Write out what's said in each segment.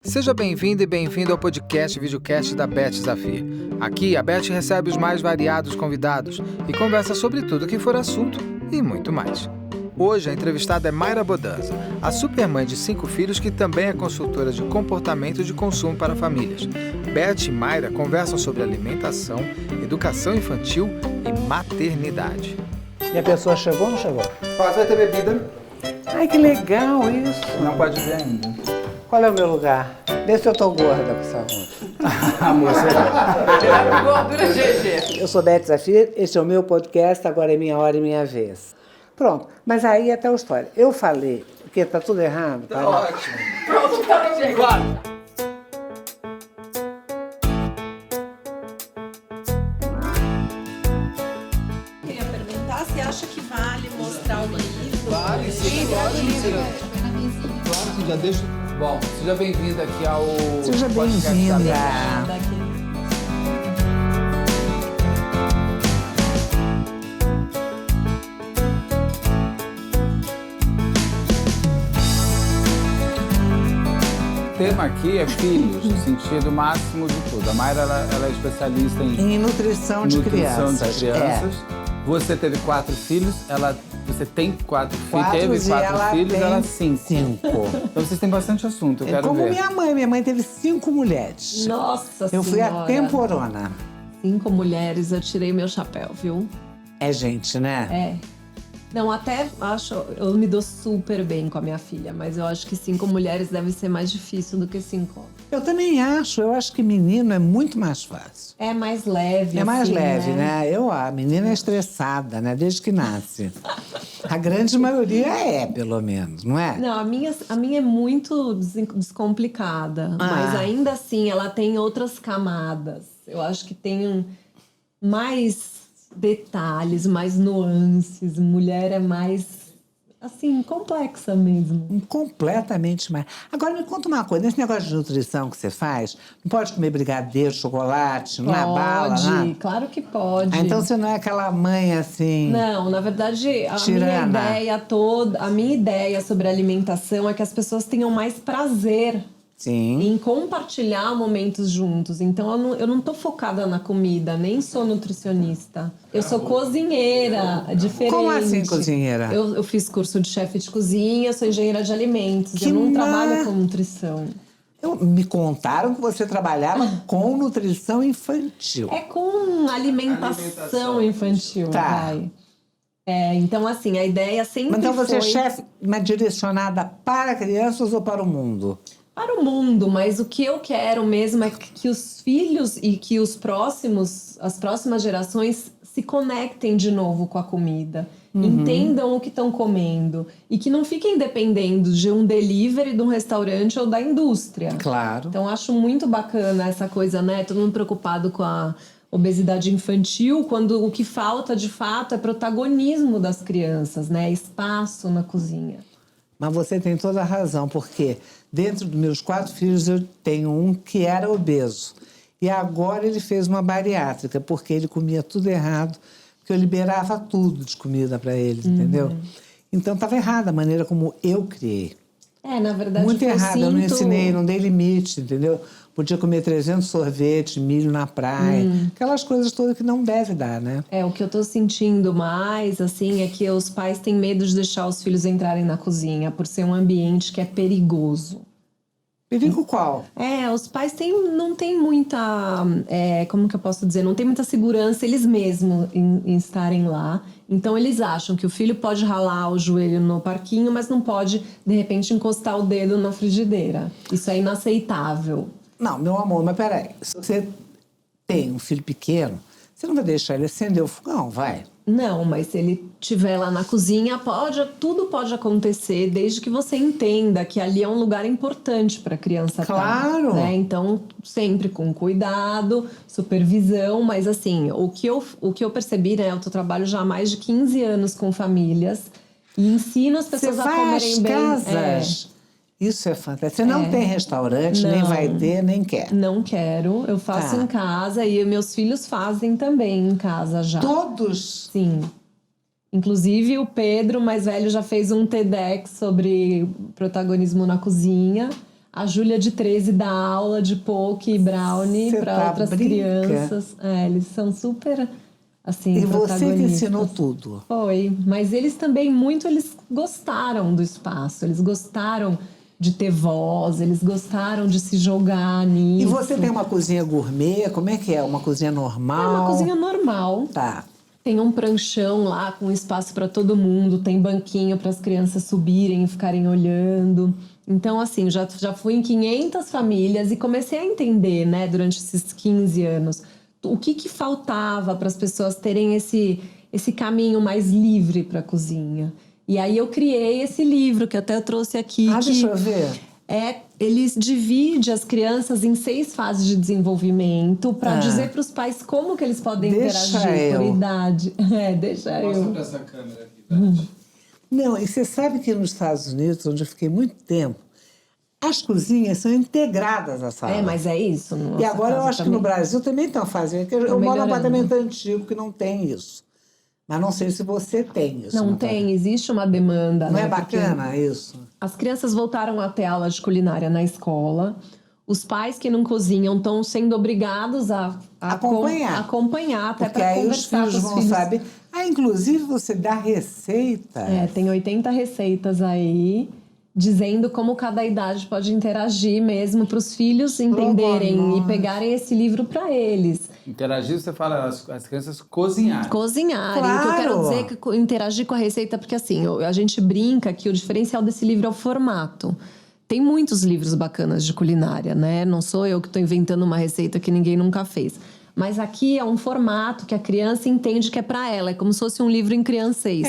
Seja bem-vindo e bem-vindo ao podcast e videocast da Beth Zafir. Aqui, a Beth recebe os mais variados convidados e conversa sobre tudo que for assunto e muito mais. Hoje, a entrevistada é Mayra Bodanza, a supermãe de 5 filhos que também é consultora de comportamento de consumo para famílias. Beth e Mayra conversam sobre alimentação, educação infantil e maternidade. E a pessoa chegou ou não chegou? Você vai ter bebida? Ai, que legal isso. Não pode ver ainda. Qual é o meu lugar? Vê se eu tô gorda com essa roupa. Amor, será? Gordura GG. Eu sou Beth Zafir, esse é o meu podcast, agora é minha hora e minha vez. Pronto, mas aí até a história. Eu falei, porque tá tudo errado. Tá ótimo. Pronto, tá, gente. Claro. Queria perguntar se acha que vale mostrar o livro. Vale, sim, claro, sim, já deixa... Bom, seja bem-vinda aqui ao... Seja podcast da bem-vinda. Beth. O tema aqui é filhos, no sentido máximo de tudo. A Mayra, ela é especialista em nutrição de crianças. Você teve 4 filhos, você tem 4 filhos, 4 teve e 4 ela filhos, tem ela 5. 5. Então vocês têm bastante assunto, eu É quero como ver. minha mãe teve 5 mulheres. Nossa Eu fui Senhora. a temporona. 5 mulheres, eu tirei meu chapéu, viu? É gente, né? É. Não, até acho, eu me dou super bem com a minha filha, mas eu acho que 5 mulheres deve ser mais difícil do que 5 homens. Eu também acho. Eu acho que menino é muito mais fácil. É mais leve, É mais assim, leve, né? A menina é estressada, né? Desde que nasce. A grande maioria é, pelo menos, não é? Não, a minha é muito descomplicada, mas ainda assim ela tem outras camadas. Eu acho que tem mais detalhes, mais nuances. Mulher é mais, assim, complexa mesmo. Completamente mais. Agora, me conta uma coisa. Nesse negócio de nutrição que você faz, não pode comer brigadeiro, chocolate, não é bala, né? Claro que pode. Então você não é aquela mãe assim... Não, na verdade, Tirana. a minha ideia sobre alimentação é que as pessoas tenham mais prazer Sim. em compartilhar momentos juntos. Então, eu não tô focada na comida, nem sou nutricionista. Eu sou cozinheira, é diferente. Como assim, cozinheira? Eu fiz curso de chefe de cozinha, sou engenheira de alimentos. Eu não trabalho com nutrição. Me contaram que você trabalhava com nutrição infantil. É com alimentação infantil, Tá. vai. Então, assim, a ideia sempre Mas então você é foi... chefe, mas direcionada para crianças ou para o mundo? Para o mundo, mas o que eu quero mesmo é que os filhos e que as próximas gerações se conectem de novo com a comida, entendam o que estão comendo e que não fiquem dependendo de um delivery, de um restaurante ou da indústria. Claro. Então, acho muito bacana essa coisa, né? Todo mundo preocupado com a obesidade infantil, quando o que falta, de fato, é protagonismo das crianças, né? Espaço na cozinha. Mas você tem toda a razão, porque dentro dos meus 4 filhos eu tenho um que era obeso. E agora ele fez uma bariátrica, porque ele comia tudo errado, porque eu liberava tudo de comida para ele, entendeu? Então estava errada a maneira como eu criei. Na verdade, Muito errada, eu não sinto... ensinei, não dei limite, entendeu? Podia comer 300 sorvetes, milho na praia, aquelas coisas todas que não deve dar, né? O que eu tô sentindo mais, assim, é que os pais têm medo de deixar os filhos entrarem na cozinha, por ser um ambiente que é perigoso. Perigo qual? Os pais não têm muita, como que eu posso dizer? Não tem muita segurança eles mesmos em estarem lá. Então, eles acham que o filho pode ralar o joelho no parquinho, mas não pode, de repente, encostar o dedo na frigideira. Isso é inaceitável. Não, meu amor, mas peraí. Se você tem um filho pequeno, você não vai deixar ele acender o fogão, vai? Não, mas se ele estiver lá na cozinha, tudo pode acontecer, desde que você entenda que ali é um lugar importante para a criança Claro. estar, né? Então, sempre com cuidado, supervisão, mas assim, o que eu percebi, né? Eu trabalho já há mais de 15 anos com famílias e ensino as pessoas Você a vai comerem às bem. casas. Isso é fantástico. Você não tem restaurante, nem vai ter, nem quer. Não quero, eu faço em casa e meus filhos fazem também em casa já. Todos? Sim. Inclusive o Pedro, mais velho, já fez um TEDx sobre protagonismo na cozinha. A Júlia, de 13, dá aula de poke e brownie para outras crianças. Eles são super, assim, E você que protagonistas. ensinou tudo. Foi, mas eles também eles gostaram do espaço, eles gostaram de ter voz, eles gostaram de se jogar nisso. E você tem uma cozinha gourmet? Como é que é? Uma cozinha normal? É uma cozinha normal. Tá. Tem um pranchão lá com espaço para todo mundo, tem banquinho para as crianças subirem e ficarem olhando. Então, assim, já fui em 500 famílias e comecei a entender, né, durante esses 15 anos, o que faltava para as pessoas terem esse caminho mais livre para a cozinha. E aí eu criei esse livro, que até eu trouxe aqui. Deixa eu ver. Eles dividem as crianças em 6 fases de desenvolvimento para dizer para os pais como que eles podem interagir por idade. Deixa eu. Mostra para essa câmera aqui, Beth. Não, e você sabe que nos Estados Unidos, onde eu fiquei muito tempo, as cozinhas são integradas à sala. Mas é isso. E agora eu acho que no Brasil também tem uma fase. Eu moro num apartamento antigo que não tem isso. Mas não sei se você tem isso. Não tem, existe uma demanda. Não, né? É bacana isso? As crianças voltaram a ter aula de culinária na escola. Os pais que não cozinham estão sendo obrigados a acompanhar até para conversar os filhos com os vão filhos. saber. Inclusive você dá receita. Tem 80 receitas aí, dizendo como cada idade pode interagir mesmo para os filhos entenderem e pegarem esse livro para eles. Interagir, você fala as crianças cozinharem. Cozinharem. Claro. O que eu quero dizer é que interagir com a receita, porque assim, a gente brinca que o diferencial desse livro é o formato. Tem muitos livros bacanas de culinária, né? Não sou eu que estou inventando uma receita que ninguém nunca fez. Mas aqui é um formato que a criança entende que é para ela. É como se fosse um livro em criancês.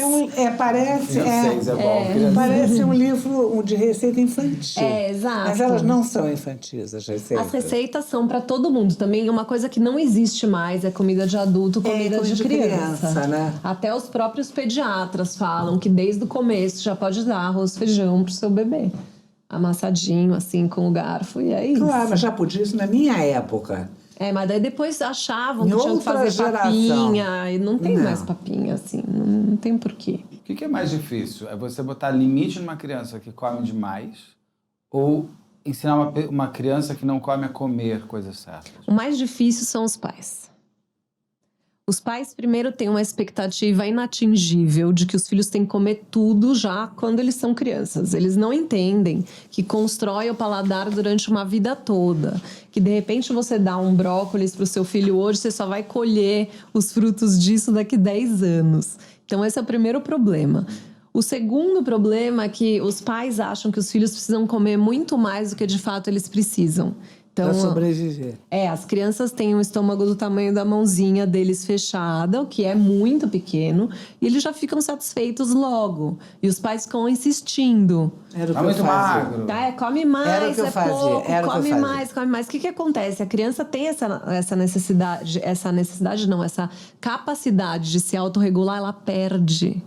Parece um livro de receita infantil. Exato. Mas elas não são infantis, as receitas. As receitas são para todo mundo. Também uma coisa que não existe mais é comida de adulto, comida de criança. Né? Até os próprios pediatras falam que desde o começo já pode dar arroz, feijão pro seu bebê. Amassadinho, assim, com o garfo, e é isso. Claro, mas já podia isso na minha época. Mas daí depois achavam que tinham que fazer papinha. E não tem mais papinha, assim. Não tem porquê. O que é mais difícil? É você botar limite numa criança que come demais ou ensinar uma criança que não come a comer coisas certas? O mais difícil são os pais. Os pais, primeiro, têm uma expectativa inatingível de que os filhos têm que comer tudo já quando eles são crianças. Eles não entendem que constrói o paladar durante uma vida toda. Que, de repente, você dá um brócolis para o seu filho hoje, você só vai colher os frutos disso daqui 10 anos. Então, esse é o primeiro problema. O segundo problema é que os pais acham que os filhos precisam comer muito mais do que, de fato, eles precisam. Para sobreviver. As crianças têm um estômago do tamanho da mãozinha deles fechada, o que é muito pequeno, e eles já ficam satisfeitos logo. E os pais ficam insistindo. Era o que muito eu fazia. magro. Come mais, Era o que eu fazia. pouco, Era o que eu come fazia. mais, come mais. O que acontece? A criança tem essa necessidade, essa capacidade de se autorregular, ela perde.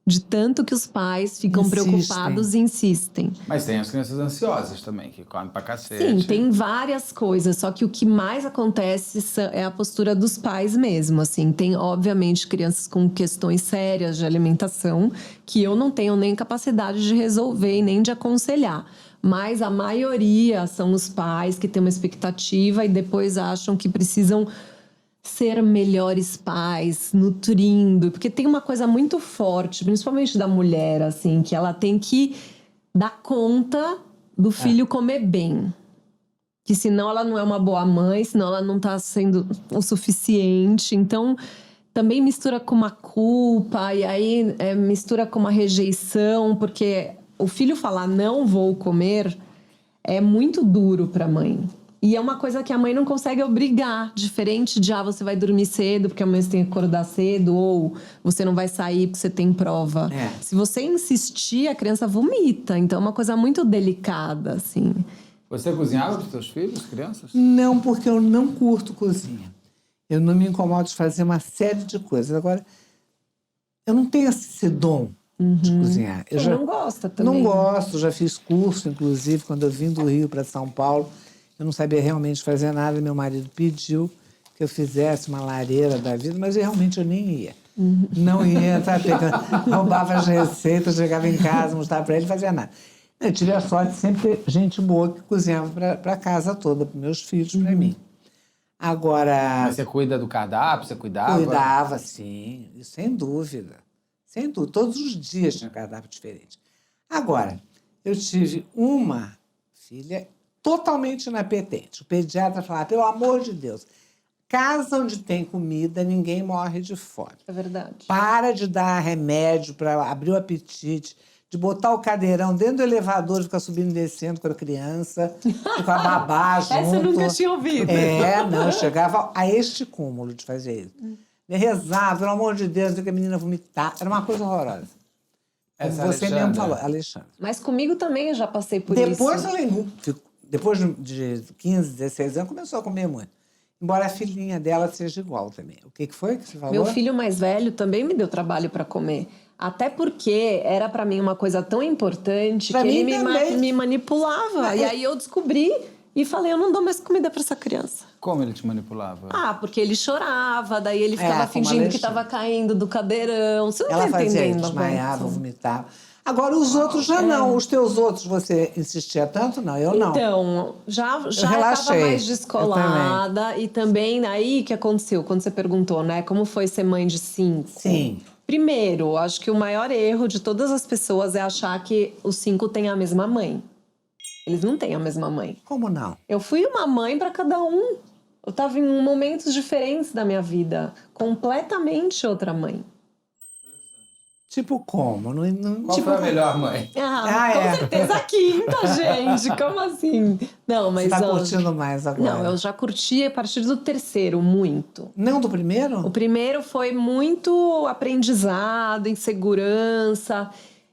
De tanto que os pais ficam preocupados e insistem. Mas tem as crianças ansiosas também, que comem pra cacete. Sim, tem várias coisas. Só que o que mais acontece é a postura dos pais mesmo. Assim, tem, obviamente, crianças com questões sérias de alimentação que eu não tenho nem capacidade de resolver e nem de aconselhar. Mas a maioria são os pais que têm uma expectativa e depois acham que precisam ser melhores pais, nutrindo, porque tem uma coisa muito forte, principalmente da mulher, assim, que ela tem que dar conta do filho comer bem. Que senão ela não é uma boa mãe, senão ela não tá sendo o suficiente. Então, também mistura com uma culpa, e aí mistura com uma rejeição, porque o filho falar não vou comer é muito duro pra mãe. E é uma coisa que a mãe não consegue obrigar, diferente de você vai dormir cedo porque amanhã você tem que acordar cedo, ou você não vai sair porque você tem prova. Se você insistir, a criança vomita. Então é uma coisa muito delicada, assim. Você cozinhava para os seus filhos, crianças? Não, porque eu não curto cozinha. Eu não me incomodo de fazer uma série de coisas. Agora, eu não tenho esse dom de cozinhar. Você não gosta também? Não gosto, já fiz curso, inclusive, quando eu vim do Rio para São Paulo. Eu não sabia realmente fazer nada, meu marido pediu que eu fizesse uma lareira da vida, mas realmente eu nem ia. Não ia, sabe? Roubava as receitas, chegava em casa, mostrava para ele, não fazia nada. Eu tive a sorte de sempre ter gente boa que cozinhava para a casa toda, para meus filhos, para mim. Agora... Mas você cuida do cardápio, você cuidava? Cuidava, sim, sem dúvida. Sem dúvida. Todos os dias tinha um cardápio diferente. Agora, eu tive uma filha totalmente inapetente. O pediatra falava, pelo amor de Deus, casa onde tem comida, ninguém morre de fome. É verdade. Para de dar remédio para abrir o apetite, de botar o cadeirão dentro do elevador e ficar subindo e descendo com a criança, com a babá junto. Essa eu nunca tinha ouvido. Não, chegava a este cúmulo de fazer isso. Eu rezava, pelo amor de Deus, que a menina vomitar. Era uma coisa horrorosa. Como você mesmo falou, Alexandre. Mas comigo também eu já passei por depois isso. Depois de 15, 16 anos, começou a comer muito. Embora a filhinha dela seja igual também. O que foi que você falou? Meu filho mais velho também me deu trabalho para comer. Até porque era para mim uma coisa tão importante pra que mim ele me manipulava. E aí eu descobri e falei, eu não dou mais comida para essa criança. Como ele te manipulava? Porque ele chorava, daí ele ficava fingindo que estava caindo do cadeirão. Você não ela tá fazia, entendendo. desmaiava, vomitava. Agora, os outros já não. Os teus outros, você insistia tanto? Não, eu não. Então, já estava mais descolada. E também, aí, o que aconteceu? Quando você perguntou, né? Como foi ser mãe de 5? Sim. Primeiro, acho que o maior erro de todas as pessoas é achar que os 5 têm a mesma mãe. Eles não têm a mesma mãe. Como não? Eu fui uma mãe para cada um. Eu estava em momentos diferentes da minha vida. Completamente outra mãe. Tipo como? Qual foi a melhor mãe? Com certeza a quinta, gente. Como assim? Não, mas... Você tá curtindo mais agora? Não, eu já curti a partir do terceiro, muito. Não do primeiro? O primeiro foi muito aprendizado, insegurança.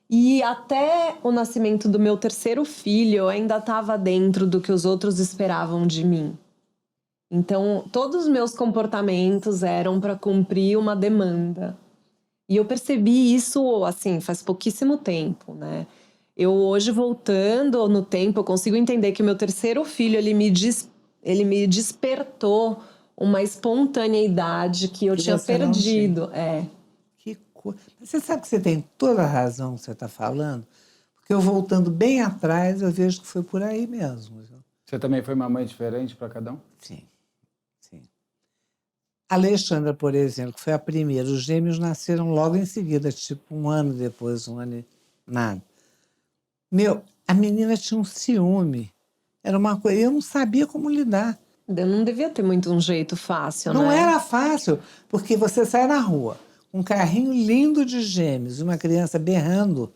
E até o nascimento do meu terceiro filho, eu ainda estava dentro do que os outros esperavam de mim. Então, todos os meus comportamentos eram para cumprir uma demanda. E eu percebi isso, assim, faz pouquíssimo tempo, né? Eu hoje, voltando no tempo, eu consigo entender que o meu terceiro filho, ele me despertou uma espontaneidade que eu tinha perdido. Que coisa. Você sabe que você tem toda a razão que você está falando? Porque eu, voltando bem atrás, eu vejo que foi por aí mesmo. Você também foi uma mãe diferente para cada um? Sim. A Alexandra, por exemplo, que foi a primeira, os gêmeos nasceram logo em seguida, tipo um ano depois, nada. A menina tinha um ciúme. Era uma coisa, eu não sabia como lidar. Eu não devia ter muito um jeito fácil, não né? Não era fácil, porque você sai na rua, um carrinho lindo de gêmeos, uma criança berrando.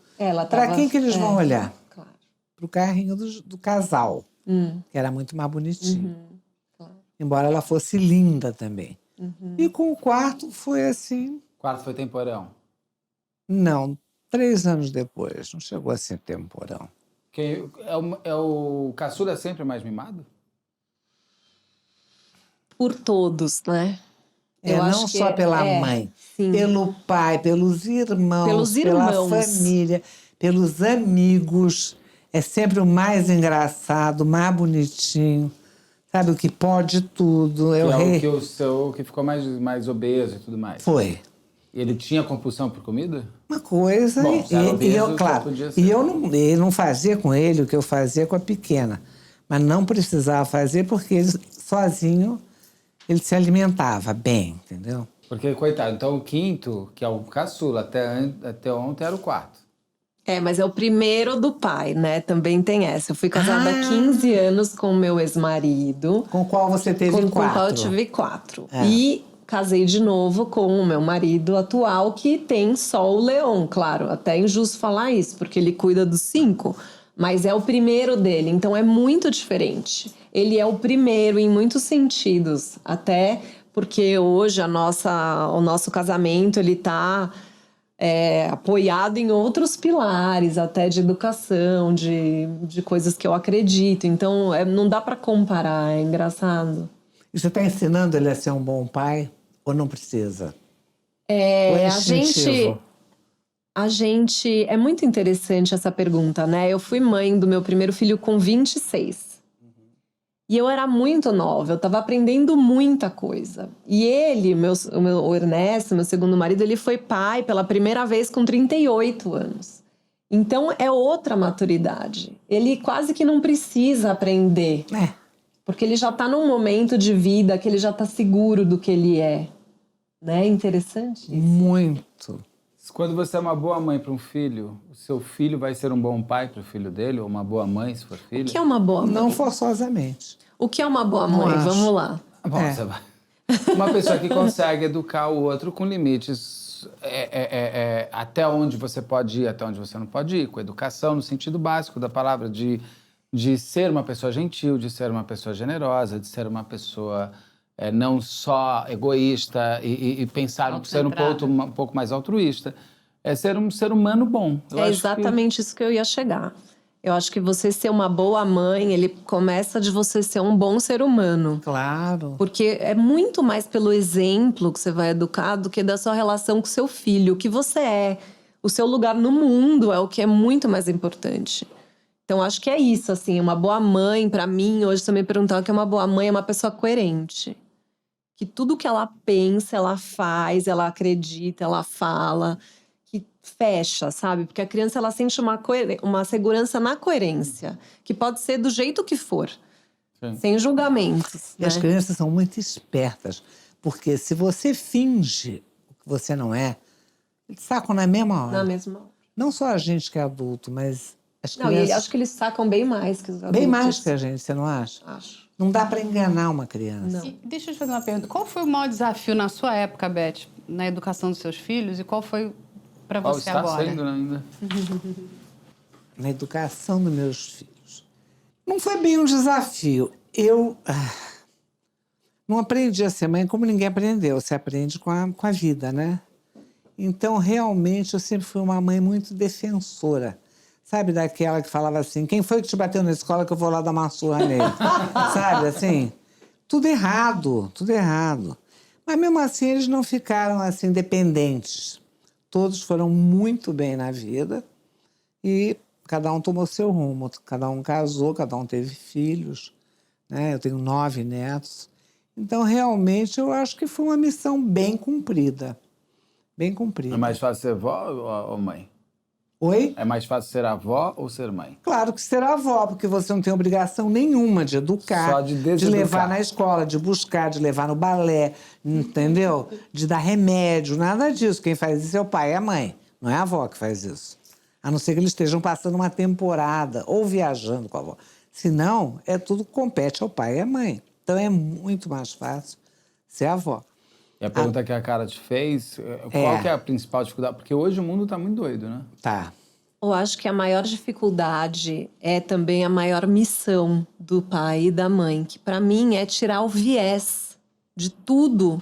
Para quem que eles vão olhar? Claro. Para o carrinho do casal, que era muito mais bonitinho. Claro. Embora ela fosse linda também. E com o quarto foi assim... O quarto foi temporão? Não, 3 anos depois. Não chegou a ser temporão. O caçula é sempre mais mimado? Por todos, né? Não só pela mãe. Sim. Pelo pai, pelos irmãos, pela família, pelos amigos. É sempre o mais engraçado, o mais bonitinho. Sabe, o que pode tudo. Que ficou mais obeso e tudo mais. Foi. E ele tinha compulsão por comida? Uma coisa. Bom, claro. E eu não fazia com ele o que eu fazia com a pequena. Mas não precisava fazer porque ele, sozinho, ele se alimentava bem, entendeu? Porque, coitado, então o quinto, que é o caçula, até ontem era o quarto. Mas é o primeiro do pai, né? Também tem essa. Eu fui casada há 15 anos com o meu ex-marido. Com o qual você teve 4. Com o qual eu tive 4. E casei de novo com o meu marido atual, que tem só o Leon, claro. Até é injusto falar isso, porque ele cuida dos 5. Mas é o primeiro dele, então é muito diferente. Ele é o primeiro em muitos sentidos. Até porque hoje o nosso casamento, ele tá... apoiado em outros pilares, até de educação, de coisas que eu acredito. Então, não dá para comparar, é engraçado. E você está ensinando ele a ser um bom pai ou não precisa? A gente... É muito interessante essa pergunta, né? Eu fui mãe do meu primeiro filho com 26. E eu era muito nova, eu estava aprendendo muita coisa. E ele, o Ernesto, meu segundo marido, ele foi pai pela primeira vez com 38 anos. Então, é outra maturidade. Ele quase que não precisa aprender. Porque ele já está num momento de vida que ele já está seguro do que ele é. Né? Interessante isso. Muito. Quando você é uma boa mãe para um filho, o seu filho vai ser um bom pai para o filho dele? Ou uma boa mãe, se for filho? O que é uma boa mãe? Não forçosamente. O que é uma boa mãe? acho. Vamos lá. Bom, você vai. Uma pessoa que consegue educar o outro com limites até onde você pode ir, até onde você não pode ir, com educação no sentido básico da palavra, de ser uma pessoa gentil, de ser uma pessoa generosa, de ser uma pessoa não só egoísta e pensar em ser um pouco mais altruísta. É ser um ser humano bom. Eu acho exatamente isso que eu ia chegar. Eu acho que você ser uma boa mãe, ele começa de você ser um bom ser humano. Claro. Porque é muito mais pelo exemplo que você vai educar do que da sua relação com seu filho. O que você é, o seu lugar no mundo é o que é muito mais importante. Então, acho que é isso, assim. Uma boa mãe, pra mim, hoje, se você me perguntar o que é uma boa mãe, é uma pessoa coerente. Que tudo que ela pensa, ela faz, ela acredita, ela fala... que fecha, sabe? Porque a criança, ela sente uma segurança na coerência, que pode ser do jeito que for, sem julgamentos. E as crianças são muito espertas, porque se você finge o que você não é, eles sacam na mesma hora. Na mesma hora. Não só a gente que é adulto, mas as Não, crianças... e acho que eles sacam bem mais que os adultos. Bem mais que a gente, você não acha? Acho. Não dá para enganar uma criança. Não. E deixa eu te fazer uma pergunta. Qual foi o maior desafio na sua época, Beth, na educação dos seus filhos? E qual foi para você está agora? sendo ainda. Na educação dos meus filhos. Não foi bem um desafio. Eu não aprendi a ser mãe como ninguém aprendeu. Você aprende com a vida, né? Então, realmente, eu sempre fui uma mãe muito defensora. Sabe, daquela que falava assim, quem foi que te bateu na escola que eu vou lá dar uma surra nele? Sabe, assim? Tudo errado, tudo errado. Mas, mesmo assim, eles não ficaram, assim, dependentes. Todos foram muito bem na vida e cada um tomou seu rumo. Cada um casou, cada um teve filhos, né? Eu tenho 9 netos. Então, realmente, eu acho que foi uma missão bem cumprida. Bem cumprida. É mais fácil ser avó ou mãe? Oi? É mais fácil ser avó ou ser mãe? Claro que ser avó, porque você não tem obrigação nenhuma de educar, Só de deseducar. levar na escola, de buscar, de levar no balé, entendeu? De dar remédio, nada disso. Quem faz isso é o pai e a mãe, não é a avó que faz isso. A não ser que eles estejam passando uma temporada ou viajando com a avó. Senão, tudo compete ao pai e à mãe. Então é muito mais fácil ser avó. E a pergunta que a Cara te fez, qual que é a principal dificuldade? Porque hoje o mundo está muito doido, né? Tá. Eu acho que a maior dificuldade é também a maior missão do pai e da mãe, que para mim é tirar o viés de tudo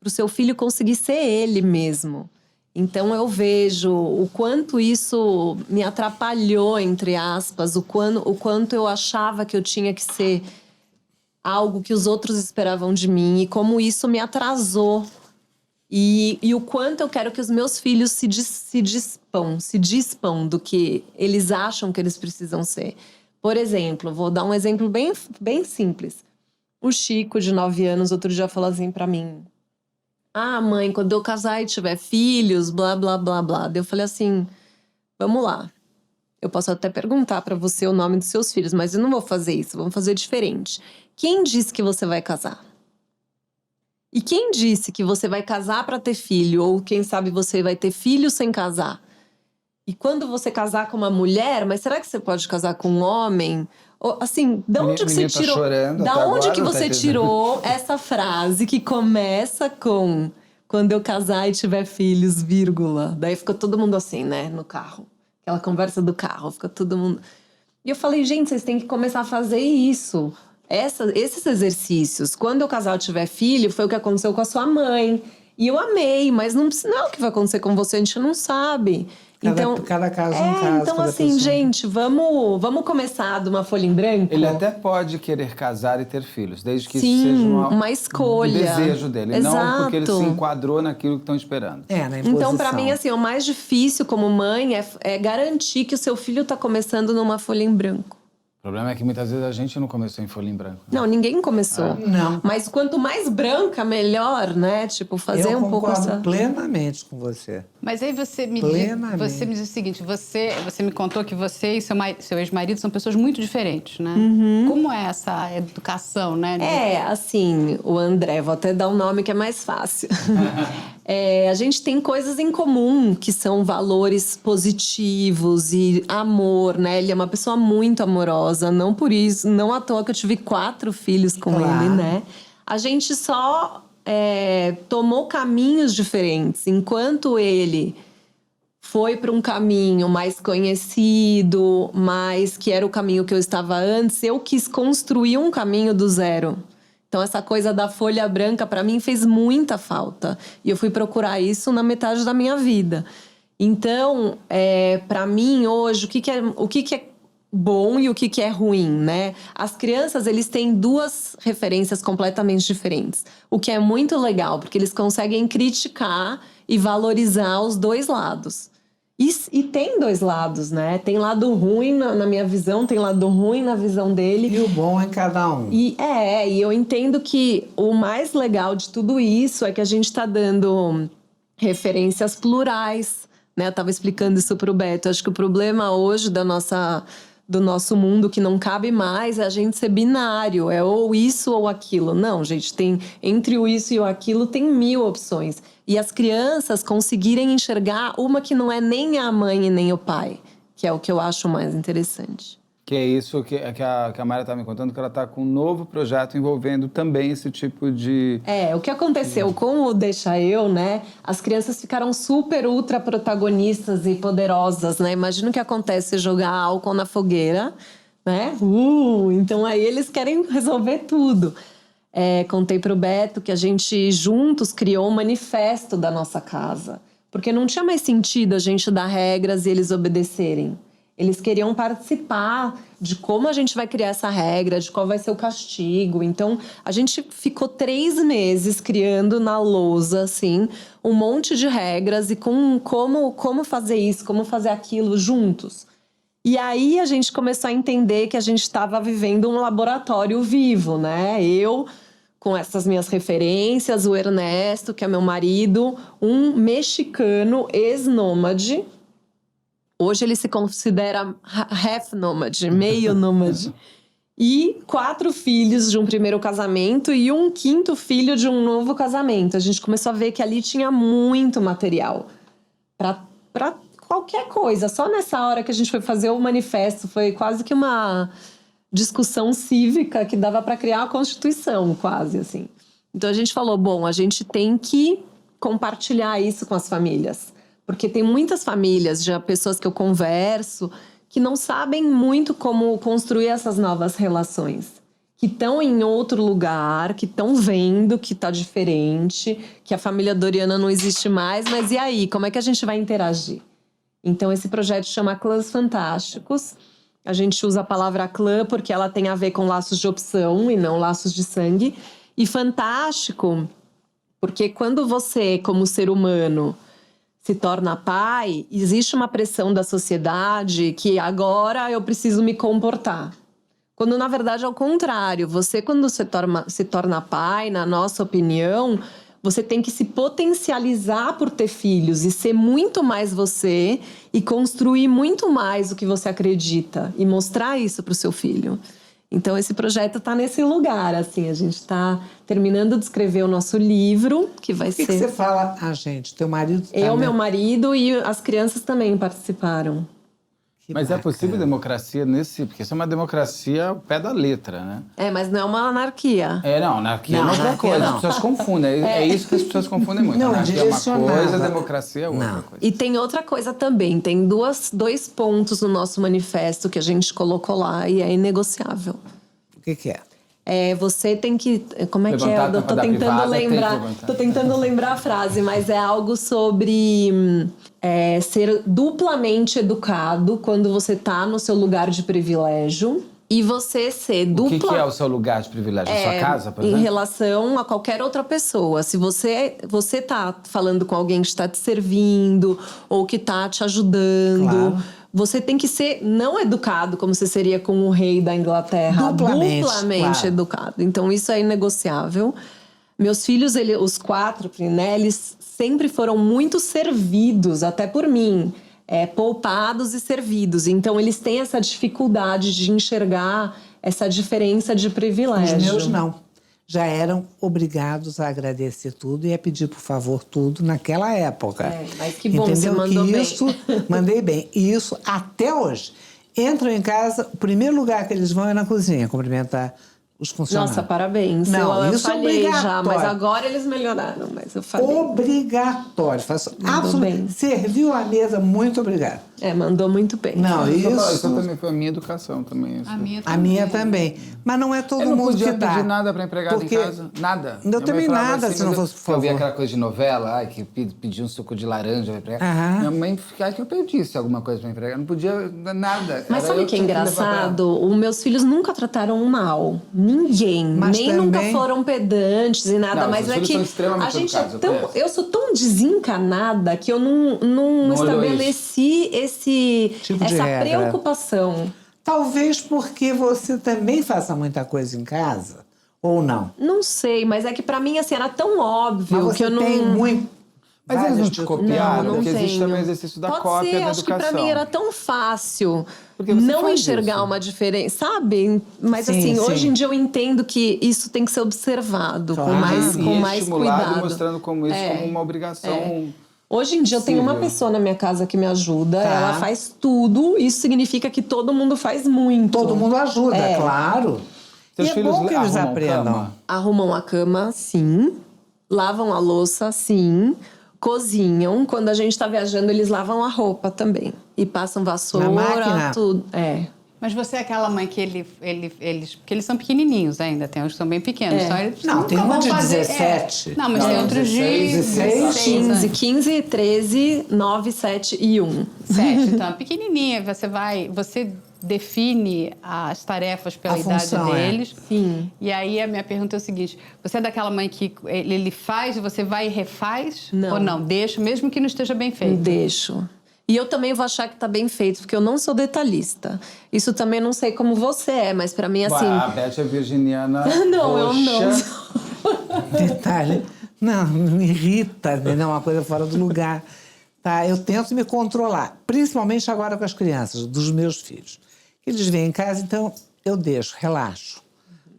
para o seu filho conseguir ser ele mesmo. Então eu vejo o quanto isso me atrapalhou, entre aspas, o quanto eu achava que eu tinha que ser algo que os outros esperavam de mim e como isso me atrasou. E o quanto eu quero que os meus filhos se dispam do que eles acham que eles precisam ser. Por exemplo, vou dar um exemplo bem, bem simples. O Chico, de 9 anos, outro dia falou assim pra mim: ah, mãe, quando eu casar e tiver filhos, blá, blá, blá, blá. Daí eu falei assim, vamos lá. Eu posso até perguntar pra você o nome dos seus filhos, mas eu não vou fazer isso, vamos fazer diferente. Quem disse que você vai casar? E quem disse que você vai casar pra ter filho? Ou quem sabe você vai ter filho sem casar? E quando você casar com uma mulher, mas será que você pode casar com um homem? Ou, assim, da onde que você tirou? Da onde que você tirou essa frase que começa com quando eu casar e tiver filhos, vírgula? Daí ficou todo mundo assim, né, no carro. Aquela conversa do carro, fica todo mundo... E eu falei, gente, vocês têm que começar a fazer isso. Esses exercícios. Quando eu casar e tiver filho, foi o que aconteceu com a sua mãe. E eu amei, mas não é o que vai acontecer com você, a gente não sabe. Cada caso é um caso. Então, assim, pessoa. Gente, vamos começar de uma folha em branco? Ele até pode querer casar e ter filhos, desde que Sim, isso seja uma escolha. Um desejo dele, Exato. Não porque ele se enquadrou naquilo que estão esperando. Na imposição. Então, pra mim, assim, o mais difícil como mãe é garantir que o seu filho tá começando numa folha em branco. O problema é que muitas vezes a gente não começou em folha em branco. Não, ninguém começou. Não. Mas quanto mais branca, melhor, né? Tipo, fazer Eu um pouco concordo essa... plenamente com você. Mas aí você me diz o seguinte, você me contou que você e seu ex-marido são pessoas muito diferentes, né? Como é essa educação, né? É, assim, o André, vou até dar um nome que é mais fácil. A gente tem coisas em comum, que são valores positivos e amor, né? Ele é uma pessoa muito amorosa, não por isso, não à toa que eu tive 4 filhos com ele, né? A gente só tomou caminhos diferentes. Enquanto ele foi para um caminho mais conhecido, mais que era o caminho que eu estava antes, eu quis construir um caminho do zero. Então, essa coisa da folha branca, para mim, fez muita falta. E eu fui procurar isso na metade da minha vida. Então, para mim, hoje, o que é bom e o que é ruim, né? As crianças, eles têm 2 referências completamente diferentes. O que é muito legal, porque eles conseguem criticar e valorizar os 2 lados. E tem 2 lados, né? Tem lado ruim na minha visão, tem lado ruim na visão dele. E o bom em cada um. E eu entendo que o mais legal de tudo isso é que a gente está dando referências plurais, né? Eu estava explicando isso para o Beto. Acho que o problema hoje do nosso mundo que não cabe mais é a gente ser binário, é ou isso ou aquilo. Não, gente, tem entre o isso e o aquilo tem 1000 opções. E as crianças conseguirem enxergar uma que não é nem a mãe e nem o pai, que é o que eu acho mais interessante. Que é isso que a Mayra está me contando, que ela está com um novo projeto envolvendo também esse tipo de... O que aconteceu com o Deixa Eu, né? As crianças ficaram super ultra protagonistas e poderosas, né? Imagina o que acontece se jogar álcool na fogueira, né? Então aí eles querem resolver tudo. Contei pro Beto que a gente juntos criou um manifesto da nossa casa. Porque não tinha mais sentido a gente dar regras e eles obedecerem. Eles queriam participar de como a gente vai criar essa regra, de qual vai ser o castigo. Então, a gente ficou 3 meses criando na lousa, assim, um monte de regras e com como fazer isso, como fazer aquilo juntos. E aí, a gente começou a entender que a gente estava vivendo um laboratório vivo, né? Eu, com essas minhas referências, o Ernesto, que é meu marido, um mexicano ex-nômade. Hoje ele se considera half nômade, meio nômade. E 4 filhos de um primeiro casamento e um 5º filho de um novo casamento. A gente começou a ver que ali tinha muito material para qualquer coisa. Só nessa hora que a gente foi fazer o manifesto, foi quase que uma discussão cívica que dava para criar a Constituição, quase assim. Então a gente falou, bom, a gente tem que compartilhar isso com as famílias. Porque tem muitas famílias, já pessoas que eu converso, que não sabem muito como construir essas novas relações. Que estão em outro lugar, que estão vendo que está diferente, que a família Doriana não existe mais, mas e aí? Como é que a gente vai interagir? Então, esse projeto chama Clãs Fantásticos. A gente usa a palavra clã porque ela tem a ver com laços de opção e não laços de sangue. E fantástico, porque quando você, como ser humano, se torna pai, existe uma pressão da sociedade que agora eu preciso me comportar. Quando, na verdade, é o contrário. Você, quando se torna pai, na nossa opinião, você tem que se potencializar por ter filhos e ser muito mais você e construir muito mais o que você acredita e mostrar isso para o seu filho. Então, esse projeto está nesse lugar, assim. A gente está terminando de escrever o nosso livro, que vai ser... O que você fala a gente? Teu marido tá... Meu marido e as crianças também participaram. Mas é possível democracia nesse... Porque isso é uma democracia ao pé da letra, né? Mas não é uma anarquia. Não, anarquia é uma outra coisa. As pessoas confundem. É isso que as pessoas confundem muito. Não, anarquia é uma coisa, democracia é outra coisa. E tem outra coisa também. Tem 2 pontos no nosso manifesto que a gente colocou lá e é inegociável. O que é? Você tem que... Como é que é? Eu tô tentando lembrar. Tô tentando lembrar a frase, mas é algo sobre ser duplamente educado quando você tá no seu lugar de privilégio. E você ser dupla... O que é o seu lugar de privilégio? A sua casa, por exemplo? Em relação a qualquer outra pessoa. Se você tá falando com alguém que está te servindo ou que tá te ajudando... Claro. você tem que ser não educado como você seria com o rei da Inglaterra. Duplamente claro. Educado. Então, isso é inegociável. Meus filhos, os 4, né, eles sempre foram muito servidos, até por mim. Poupados e servidos. Então, eles têm essa dificuldade de enxergar essa diferença de privilégio. Os meus não. Já eram obrigados a agradecer tudo e a pedir, por favor, tudo naquela época. Mas que bom, entendeu? você mandou que bem. Isso, mandei bem. E isso até hoje. Entram em casa, o primeiro lugar que eles vão é na cozinha, cumprimentar os funcionários. Nossa, parabéns. Não, eu isso é falhei obrigatório. já, mas agora eles melhoraram, mas eu falei. Obrigatório. Faço absolutamente. Serviu a mesa, muito obrigado. Mandou muito bem. Não, Isso também foi a minha educação também. Isso. A minha também. Mas não é todo mundo que dá. Eu não podia pedir nada para empregada em casa. Nada. Eu também nada, assim, se não fosse por favor. Eu via aquela coisa de novela, que pedia um suco de laranja para empregada. Minha mãe ficava que eu pedisse alguma coisa para empregada. Não podia nada. Mas sabe o que é engraçado? Os meus filhos nunca trataram mal. Ninguém. Mas nem também... nunca foram pedantes e nada. Não, mas é que a gente educados, eu sou tão desencanada que eu não estabeleci essa preocupação. Talvez porque você também faça muita coisa em casa, ou não? Não sei, mas é que pra mim assim, era tão óbvio mas que eu não... tem muito... Mas eles não te copiaram? Não porque existe tenho. também o exercício da Pode cópia ser, da acho educação. que pra mim era tão fácil Porque você não faz enxergar isso. uma diferença, sabe? Mas Sim, assim, sim. hoje em dia eu entendo que isso tem que ser observado Claro. com mais estimulado, cuidado. mostrando como isso como uma obrigação. Hoje em dia eu tenho uma pessoa na minha casa que me ajuda, ela faz tudo, isso significa que todo mundo faz muito. Todo mundo ajuda, claro. Seus e é filhos bom que eles arrumam aprendam. cama? Arrumam a cama, sim. Lavam a louça, sim. Cozinham. Quando a gente tá viajando, eles lavam a roupa também. E passam vassoura, Na máquina? tudo. Mas você é aquela mãe que eles... Porque eles são pequenininhos ainda, tem uns que são bem pequenos. Então eles Não, tem nunca um vão de fazer... 17. Não, mas tem outros de 16, 15, 13, 9, 7 e 1. 7, então, pequenininha. Você define as tarefas pela A idade função, deles. Sim. E aí a minha pergunta é o seguinte: você é daquela mãe que ele faz e você vai e refaz? Não. Ou não? Deixa, mesmo que não esteja bem feito? Deixo. E eu também vou achar que tá bem feito, porque eu não sou detalhista. Isso também não sei como você é, mas pra mim, assim... A Beth é virginiana. Não, eu não. Detalhe. Não, me irrita, né? Uma coisa fora do lugar. Tá? Eu tento me controlar, principalmente agora com as crianças, dos meus filhos. Eles vêm em casa, então eu deixo, relaxo.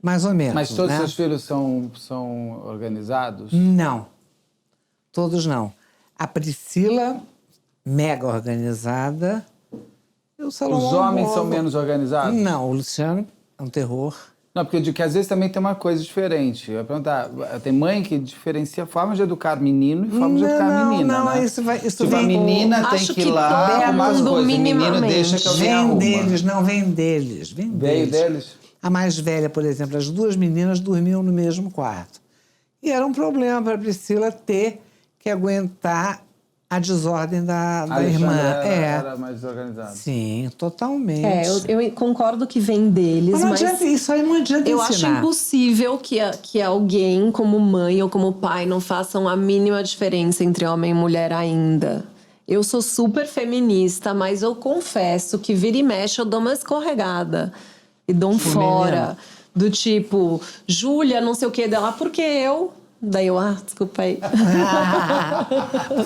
Mais ou menos. Mas todos né? seus filhos são organizados? Não. Todos não. A Priscila, mega organizada. E o Salomão, Os homens são menos organizados? Não, o Luciano é um terror. Não, porque eu digo que às vezes também tem uma coisa diferente. Eu ia perguntar, tem mãe que diferencia formas de educar menino e formas de educar menina, né? Isso tipo, a menina tem Acho que ir que lá todo arrumar as mundo coisas. O menino minimamente. deixa que alguém Vem arruma. deles, não vem deles. Vem Veio deles? A mais velha, por exemplo, as duas meninas dormiam no mesmo quarto. E era um problema para a Priscila ter que aguentar a desordem da irmã. Era mais desorganizada. Sim, totalmente. Eu concordo que vem deles, Mas não mas adianta, isso aí não adianta eu ensinar. acho impossível que alguém, como mãe ou como pai, não façam a mínima diferença entre homem e mulher ainda. Eu sou super feminista, mas eu confesso que vira e mexe eu dou uma escorregada. E dou um fora. Do tipo, Júlia, não sei o que dela, porque eu... Daí eu, desculpa aí.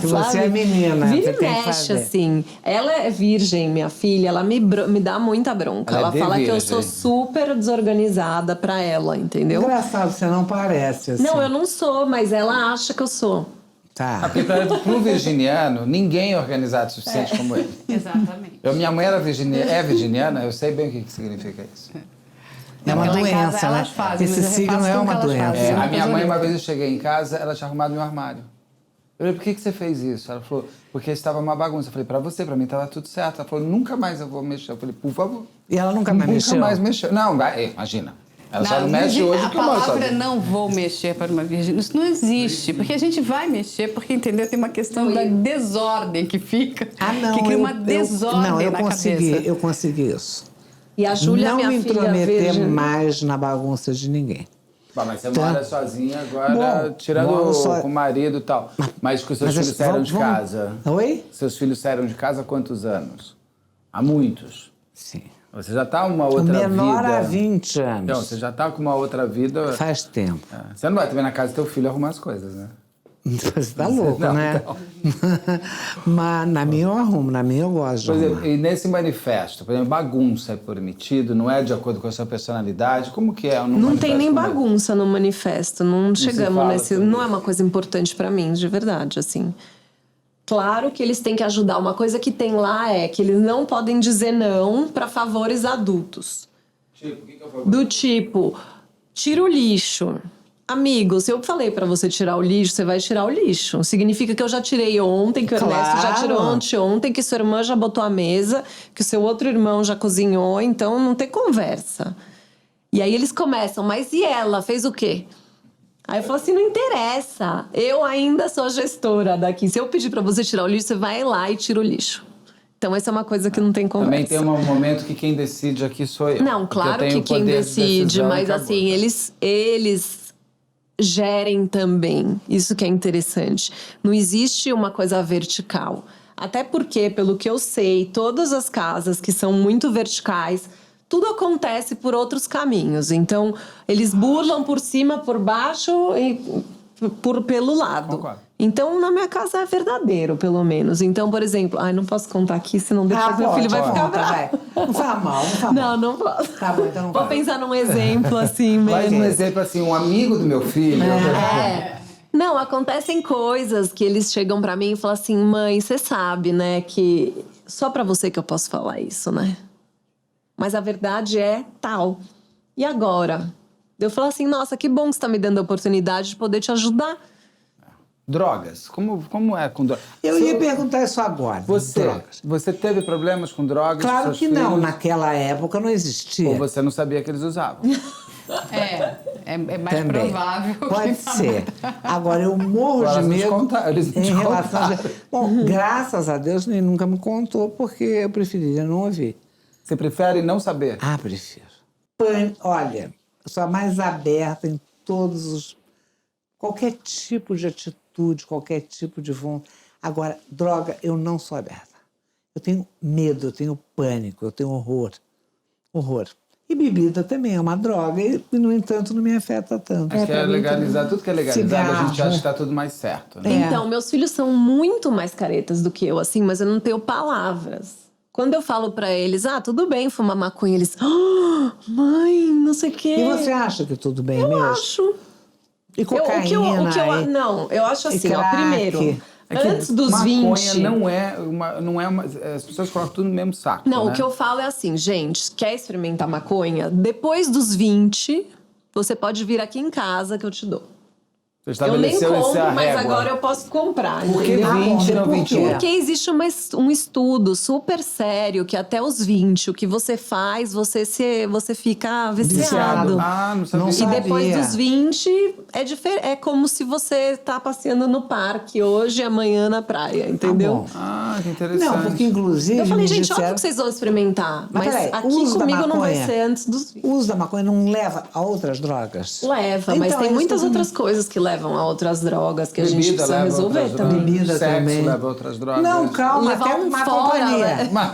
Você é menina, vira você e tem que mexe, fazer. assim. Ela é virgem, minha filha, ela me dá muita bronca. Ela Ela é fala que eu virgem. sou super desorganizada pra ela, entendeu? Engraçado, você não parece assim. Não, eu não sou, mas ela acha que eu sou. Tá. Porque pro virginiano, ninguém é organizado o suficiente como ele. Exatamente. Minha mãe é virginiana, eu sei bem o que significa isso. É uma Porque lá em casa doença, elas né? fazem, mas eu Esse signo repasso é tudo uma que elas doença. fazem. A minha mãe, uma Coisa vez eu cheguei em casa, ela tinha arrumado meu armário. Eu falei, por que você fez isso? Ela falou, porque estava uma bagunça. Eu falei, pra você, pra mim estava tudo certo. Ela falou, nunca mais eu vou mexer. Eu falei, por favor. E ela nunca mais mexeu? Nunca mais mexeu. Não, imagina. Ela só não mexe hoje a que eu moro palavra sozinha. não vou mexer para uma virgem, isso não existe. Porque a gente vai mexer, porque, entendeu? Tem uma questão da desordem que fica. Não. Que cria uma desordem na cabeça. Eu consegui isso. E a Júlia, não minha me filha intrometer virgem... mais na bagunça de ninguém. Mas você mora sozinha agora, Bom, tirando moro só- com o marido e tal. Mas que os seus filhos saíram de casa. Oi? Seus filhos saíram de casa há quantos anos? Há muitos. Sim. Você já está uma outra vida... O menor há 20 anos. Então, você já está com uma outra vida... Faz tempo. Você não vai também na casa do teu filho arrumar as coisas, né? Você tá louco, não, né? Não. Mas na minha eu arrumo, na minha eu gosto de arrumar. E nesse manifesto, por exemplo, bagunça é permitido, não é de acordo com a sua personalidade? Como que é? Não tem nem bagunça no manifesto, não chegamos nesse... Não é uma coisa importante pra mim, de verdade, assim. Claro que eles têm que ajudar. Uma coisa que tem lá é que eles não podem dizer não pra favores adultos. Tipo, o que é o favor? Do tipo, tira o lixo. Amigo, se eu falei pra você tirar o lixo, você vai tirar o lixo. Significa que eu já tirei ontem, que o Ernesto já tirou ontem, que sua irmã já botou a mesa, que o seu outro irmão já cozinhou, então não tem conversa. E aí eles começam, mas e ela? Fez o quê? Aí eu falo assim, não interessa. Eu ainda sou gestora daqui. Se eu pedir pra você tirar o lixo, você vai lá e tira o lixo. Então essa é uma coisa que não tem conversa. Também tem um momento que quem decide aqui sou eu. Não, claro que quem decide, mas assim, eles gerem também. Isso que é interessante. Não existe uma coisa vertical. Até porque, pelo que eu sei, todas as casas que são muito verticais, tudo acontece por outros caminhos. Então, eles burlam por cima, por baixo e pelo lado. Concordo. Então, na minha casa é verdadeiro, pelo menos. Então, por exemplo... Ai, não posso contar aqui, senão depois meu filho vai ficar bravo. Não faz mal, não faz mal. Não posso. Tá bom, então não Vou vai. pensar num exemplo assim mesmo. Faz um exemplo assim, um amigo do meu filho... Não, acontecem coisas que eles chegam pra mim e falam assim... Mãe, você sabe, né, que... Só pra você que eu posso falar isso, né? Mas a verdade é tal. E agora? Eu falo assim, nossa, que bom que você tá me dando a oportunidade de poder te ajudar. Drogas. Como é com drogas? Eu ia perguntar isso agora. Drogas. Você teve problemas com drogas? Claro seus que não, filhos? naquela época não existia. Ou você não sabia que eles usavam? É mais Também. provável. Pode ser. Agora, eu morro Agora de eles medo contaram, eles não te em relação a... contaram. Bom, graças a Deus, ele nunca me contou, porque eu preferia não ouvir. Você prefere não saber? Ah, prefiro. Olha, eu sou a mais aberta em todos os... Qualquer tipo de atitude, qualquer tipo de vontade. Agora, droga, eu não sou aberta. Eu tenho medo, eu tenho pânico, eu tenho horror. Horror. E bebida também é uma droga, e, no entanto, não me afeta tanto. Acho que é legalizar, tudo que é legalizado, a gente Cigarro. acha que tá tudo mais certo, né? Então, meus filhos são muito mais caretas do que eu, assim, mas eu não tenho palavras. Quando eu falo pra eles, tudo bem fumar maconha, eles... mãe, não sei o quê. E você acha que tudo bem Eu mesmo? acho. E cocaína? Não, eu acho assim, crack. primeiro... É que Antes dos maconha 20... não é uma... As pessoas colocam tudo no mesmo saco, Não, né? o que eu falo é assim, gente, quer experimentar maconha? Depois dos 20, você pode vir aqui em casa que eu te dou. Você Eu nem estabeleceu essa compro, mas régua. agora eu posso comprar. Por que entendeu? 20 não 21? Porque existe um estudo super sério que até os 20, o que você faz, você fica viciado. Não sabia. Não E sabia. depois dos 20, é como se você tá passeando no parque hoje e amanhã na praia, entendeu? bom. Que interessante. Não, porque inclusive Eu falei, me gente, disseram... óbvio que vocês vão experimentar. Mas peraí, o aqui uso da comigo não vai maconha- ser antes dos 20. O uso da maconha não leva a outras drogas? Leva, mas Então, tem é muitas isso que eu outras coisas que levam a outras drogas que a gente Bebida precisa leva resolver outras também. drogas. Bebida Sexo também. leva outras drogas. Não, calma, Levar até um má fora, companhia. né? Má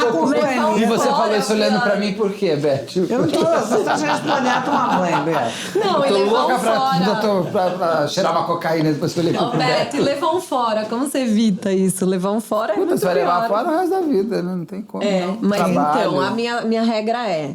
companhia. E você Fora, falou isso olhando pior. pra mim por quê, Beth? Eu não tô... Você tá respondendo tomar banho, Beto. Não, e Tô levar louca um fora. pra cheirar uma cocaína depois que eu olhei pro Ô, Beto, e levar um fora. Como você evita isso? Levar um fora é Puta, muito você vai pior. levar fora o resto da vida, né? Não tem como, não. Mas Trabalho. então, a minha regra é...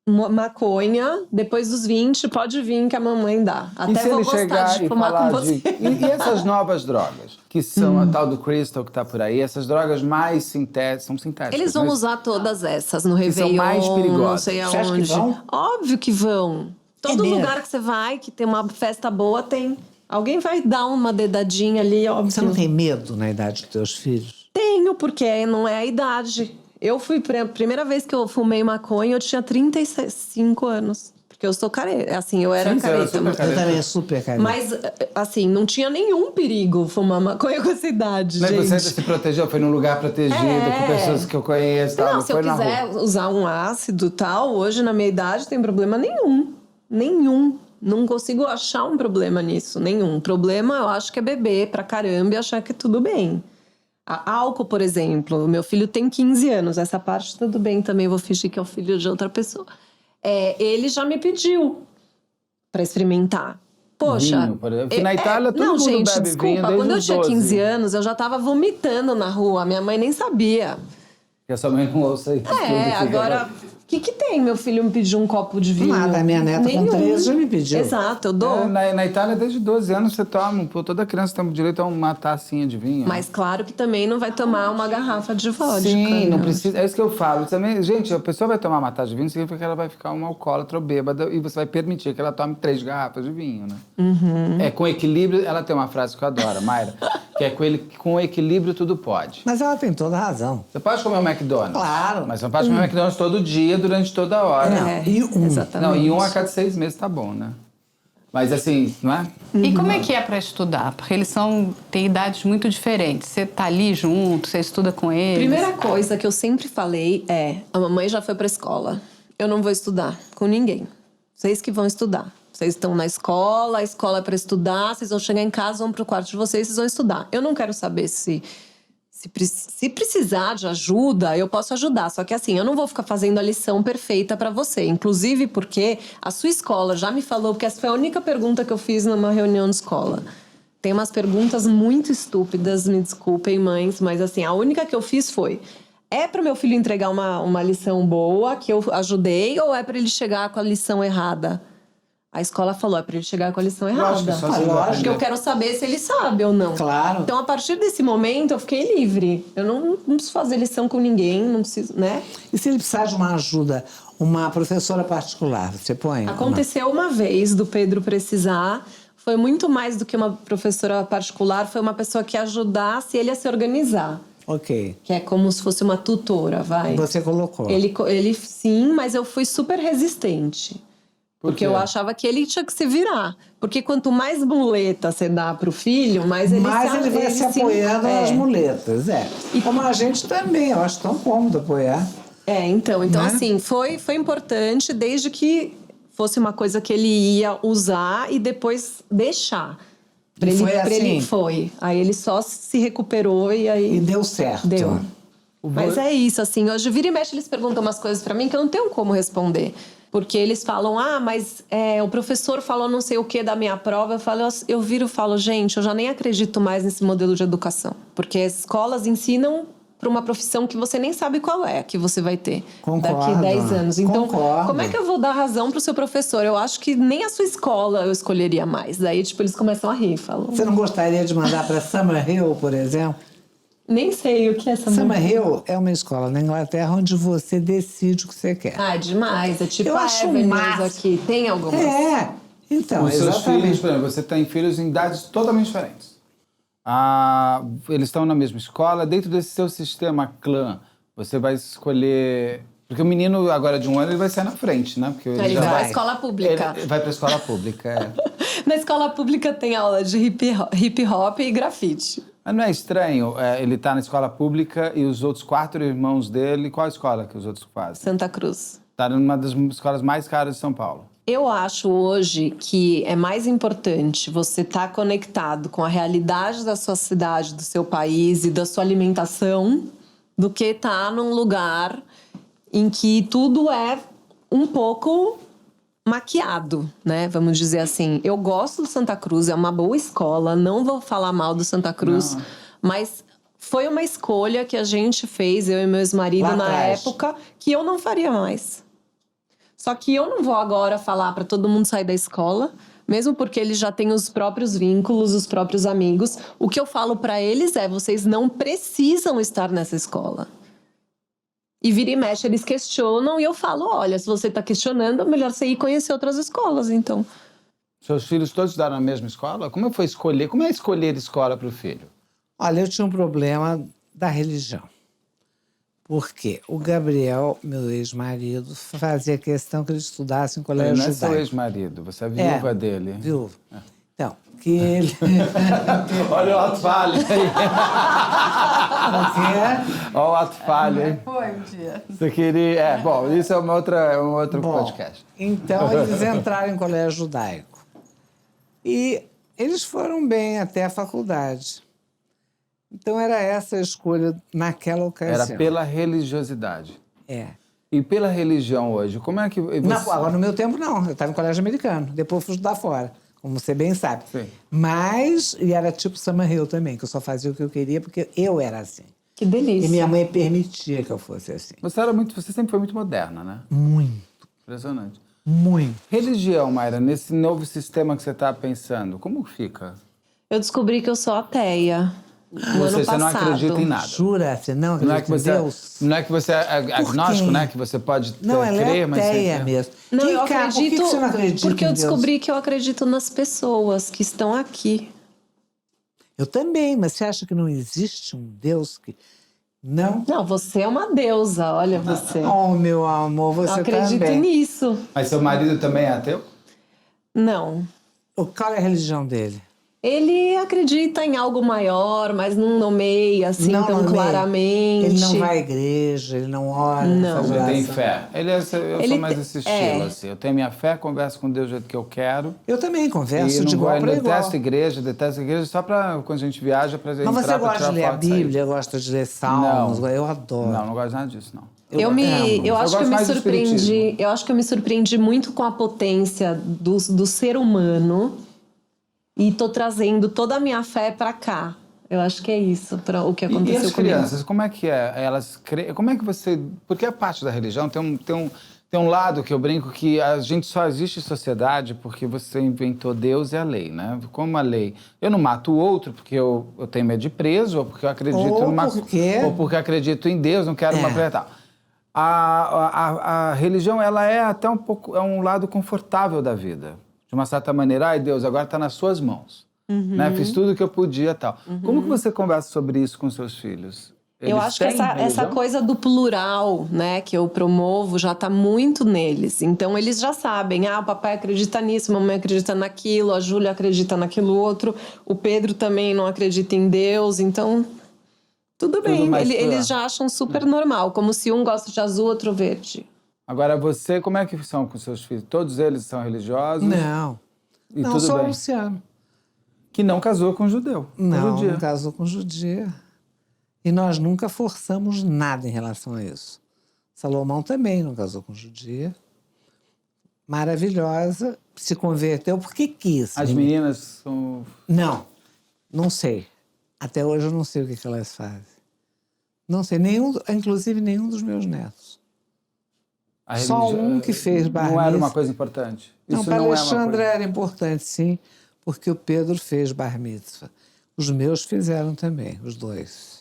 Maconha, depois dos 20, pode vir que a mamãe dá. E Até se vou ele gostar chegar de e fumar falar com você. E essas novas drogas, que são a tal do crystal que tá por aí, essas drogas mais sintéticas, são sintéticas. Eles vão mas usar todas essas no que são Réveillon, mais perigosas. não sei Você acha que aonde. vão? Óbvio que vão. Todo mesmo? lugar que você vai, que tem uma festa boa, tem. Alguém vai dar uma dedadinha ali, óbvio. Você não tem medo na idade dos teus filhos? Tenho, porque não é a idade. Eu fui, primeira vez que eu fumei maconha, eu tinha 35 anos. Porque eu sou careta, assim, eu era Sim, você era careta. super mas- careta. Eu também super careta. Mas, assim, não tinha nenhum perigo fumar maconha com essa idade, Mas gente. você se protegeu, foi num lugar protegido, com pessoas que eu conheço, tal, Não, se eu foi na quiser rua. usar um ácido e tal, hoje na minha idade tem problema nenhum. Nenhum. Não consigo achar um problema nisso, nenhum. Problema eu acho que é beber pra caramba e achar que tudo bem. Álcool, por exemplo. Meu filho tem 15 anos. Essa parte tudo bem também, vou fingir que é o filho de outra pessoa. Ele já me pediu para experimentar. Poxa, vinho, por exemplo. Na Itália, todo mundo gente, bebe desculpa, vinho desde quando eu os tinha 12. 15 anos, eu já tava vomitando na rua. Minha mãe nem sabia. Que a sua mãe não ouça isso. Agora... O que tem? Meu filho me pediu um copo de vinho. Nada, minha neta com 13 já me pediu. Exato, eu dou. Na Itália, desde 12 anos, você toma. Pô, toda criança tem o direito a uma tacinha de vinho. Mas claro que também não vai tomar uma garrafa de vodka. Sim, não né? precisa. É isso que eu falo. Também, gente, a pessoa vai tomar uma taça de vinho, significa que ela vai ficar uma alcoólatra ou bêbada e você vai permitir que ela tome 3 garrafas de vinho, né? É com equilíbrio. Ela tem uma frase que eu adoro, Mayra, que é com equilíbrio tudo pode. Mas ela tem toda a razão. Você pode comer um McDonald's. Claro. Mas você não pode comer um McDonald's todo dia, durante toda a hora. Exatamente. Não, e um a cada 6 meses tá bom, né? Mas assim, não é? E como é que é para estudar? Porque eles têm idades muito diferentes. Você tá ali junto, você estuda com eles? Primeira coisa que eu sempre falei a mamãe já foi pra escola. Eu não vou estudar com ninguém. Vocês que vão estudar. Vocês estão na escola, a escola é pra estudar, vocês vão chegar em casa, vão pro quarto de vocês vão estudar. Eu não quero saber se precisar de ajuda, eu posso ajudar. Só que assim, eu não vou ficar fazendo a lição perfeita pra você. Inclusive porque a sua escola já me falou, porque essa foi a única pergunta que eu fiz numa reunião de escola. Tem umas perguntas muito estúpidas, me desculpem, mães, mas assim, a única que eu fiz foi: é para meu filho entregar uma lição boa, que eu ajudei, ou é para ele chegar com a lição errada? A escola falou, é para ele chegar com a lição errada. Lógico, Porque eu quero saber se ele sabe ou não. Claro. Então, a partir desse momento, eu fiquei livre. Eu não preciso fazer lição com ninguém, não preciso, né? E se ele precisar de uma ajuda, uma professora particular, você põe? Aconteceu uma vez do Pedro precisar. Foi muito mais do que uma professora particular. Foi uma pessoa que ajudasse ele a se organizar. Ok. Que é como se fosse uma tutora, vai. Você colocou. Ele sim, mas eu fui super resistente. Porque eu achava que ele tinha que se virar. Porque quanto mais muleta você dá pro filho, mais ele vai se apoiando nas muletas, E como a gente também, eu acho tão cômodo apoiar. Então assim, foi importante desde que fosse uma coisa que ele ia usar e depois deixar. Foi. Aí ele só se recuperou e aí... E deu certo. Deu. Mas é isso, assim, hoje vira e mexe eles perguntam umas coisas pra mim que eu não tenho como responder. Porque eles falam, mas o professor falou não sei o que da minha prova. Eu viro e falo, gente, eu já nem acredito mais nesse modelo de educação. Porque as escolas ensinam para uma profissão que você nem sabe qual é que você vai ter daqui 10 anos. Então, como é que eu vou dar razão pro seu professor? Eu acho que nem a sua escola eu escolheria mais. Daí, eles começam a rir, falam... Você não gostaria de mandar para Summerhill, por exemplo? Nem sei o que é Summerhill é uma escola na Inglaterra onde você decide o que você quer. Demais. É tipo eu acho Everness aqui. Tem algumas? Então, os seus filhos, por exemplo, você tem filhos em idades totalmente diferentes. Eles estão na mesma escola. Dentro desse seu sistema clã, você vai escolher... Porque o menino, agora de 1 ano, ele vai sair na frente, né? Porque ele vai para a escola pública. Ele vai para a escola pública, Na escola pública tem aula de hip hop e grafite. Mas não é estranho ele estar na escola pública e os outros 4 irmãos dele... Qual a escola que os outros fazem? Santa Cruz. Está numa das escolas mais caras de São Paulo. Eu acho hoje que é mais importante você estar conectado com a realidade da sua cidade, do seu país e da sua alimentação do que estar num lugar em que tudo é um pouco maquiado, né? Vamos dizer assim. Eu gosto do Santa Cruz, é uma boa escola, não vou falar mal do Santa Cruz, mas foi uma escolha que a gente fez, eu e meu ex-marido, na época, que eu não faria mais. Só que eu não vou agora falar para todo mundo sair da escola, mesmo porque eles já têm os próprios vínculos, os próprios amigos. O que eu falo para eles é, vocês não precisam estar nessa escola. E vira e mexe, eles questionam e eu falo, olha, se você está questionando, é melhor você ir conhecer outras escolas, então. Seus filhos todos estudaram na mesma escola? Como foi escolher? Como é escolher escola para o filho? Olha, eu tinha um problema da religião. Porque o Gabriel, meu ex-marido, fazia questão que ele estudasse em colégio judaico. Não é seu ex-marido, você é viúva dele. Viúva. Então, que ele... Olha o ato falho aí. O quê? Olha o ato falho, hein? Foi um dia. Você queria... bom, isso é um outro podcast. Então, eles entraram em colégio judaico. E eles foram bem até a faculdade. Então era essa a escolha naquela ocasião. Era pela religiosidade. É. E pela religião hoje, como é que você... Não, agora, no meu tempo, não. Eu estava em colégio americano. Depois fui estudar fora, como você bem sabe. Sim. Mas, e era tipo Summer Hill também, que eu só fazia o que eu queria porque eu era assim. Que delícia. E minha mãe permitia que eu fosse assim. Você sempre foi muito moderna, né? Muito. Impressionante. Muito. Religião, Mayra, nesse novo sistema que você está pensando, como fica? Eu descobri que eu sou ateia no ano Você passado. não acredita em nada. Jura? Você não Não é acredita que você, em Deus? não é que você é agnóstico, quê? né? Que você pode Não, ela crer, é mas... ateia mesmo. Não, Vem eu cá, acredito. Por que você não acredita porque em eu Deus? descobri que eu acredito nas pessoas que estão aqui. Eu também, mas você acha que não existe um Deus que... Não? Não, você é uma deusa, olha você. Oh, meu amor, você Eu acredito também. nisso. Mas seu marido também é ateu? Não. Qual é a religião dele? Ele acredita em algo maior, mas não nomeia assim Não tão nomeia. claramente. Ele não vai à igreja, ele não ora, Não. faz Ele tem oração. fé. Eu Ele sou mais esse estilo, é. assim. Eu tenho minha fé, converso com Deus do jeito que eu quero. Eu também converso E de não igual vou, para igual. detesto igreja só pra quando a gente viaja pra Mas entrar você pra gosta tirar de ler a foto e sair. Bíblia, gosta de ler Salmos, Não. eu adoro. Não gosto nada disso, não. Eu amo. acho que eu gosto me mais do surpreendi. espiritismo. Eu acho que eu me surpreendi muito com a potência do ser humano e tô trazendo toda a minha fé pra cá. Eu acho que é isso, para o que E aconteceu as comigo. crianças, como é que é? Como é que você... Porque a parte da religião tem um lado que eu brinco que a gente só existe em sociedade porque você inventou Deus e a lei, né? Como a lei... Eu não mato o outro porque eu tenho medo de preso, ou porque eu acredito ou porque acredito em Deus, não quero uma coisa e tal. A religião, ela é até um pouco... É um lado confortável da vida. De uma certa maneira, ai Deus, agora está nas suas mãos. Né? Fiz tudo o que eu podia e tal. Como que você conversa sobre isso com seus filhos? Eu acho que essa coisa do plural, né, que eu promovo, já tá muito neles. Então, eles já sabem. O papai acredita nisso, a mamãe acredita naquilo, a Júlia acredita naquilo outro, o Pedro também não acredita em Deus. Então, tudo bem. Eles já acham super normal. Como se um gosta de azul, outro verde. Agora, você, como é que são com seus filhos? Todos eles são religiosos? Não. E Não, tudo só o bem? Luciano. Que não casou com judeu. Não casou com judia. E nós nunca forçamos nada em relação a isso. Salomão também não casou com judia. Maravilhosa, se converteu porque quis. As meninas são... Não sei. Até hoje eu não sei o que elas fazem. Não sei, inclusive nenhum dos meus netos. Só um que fez bar mitzvah. Não era uma coisa importante? Não, para Alexandra era importante, sim, porque o Pedro fez bar mitzvah. Os meus fizeram também, os dois.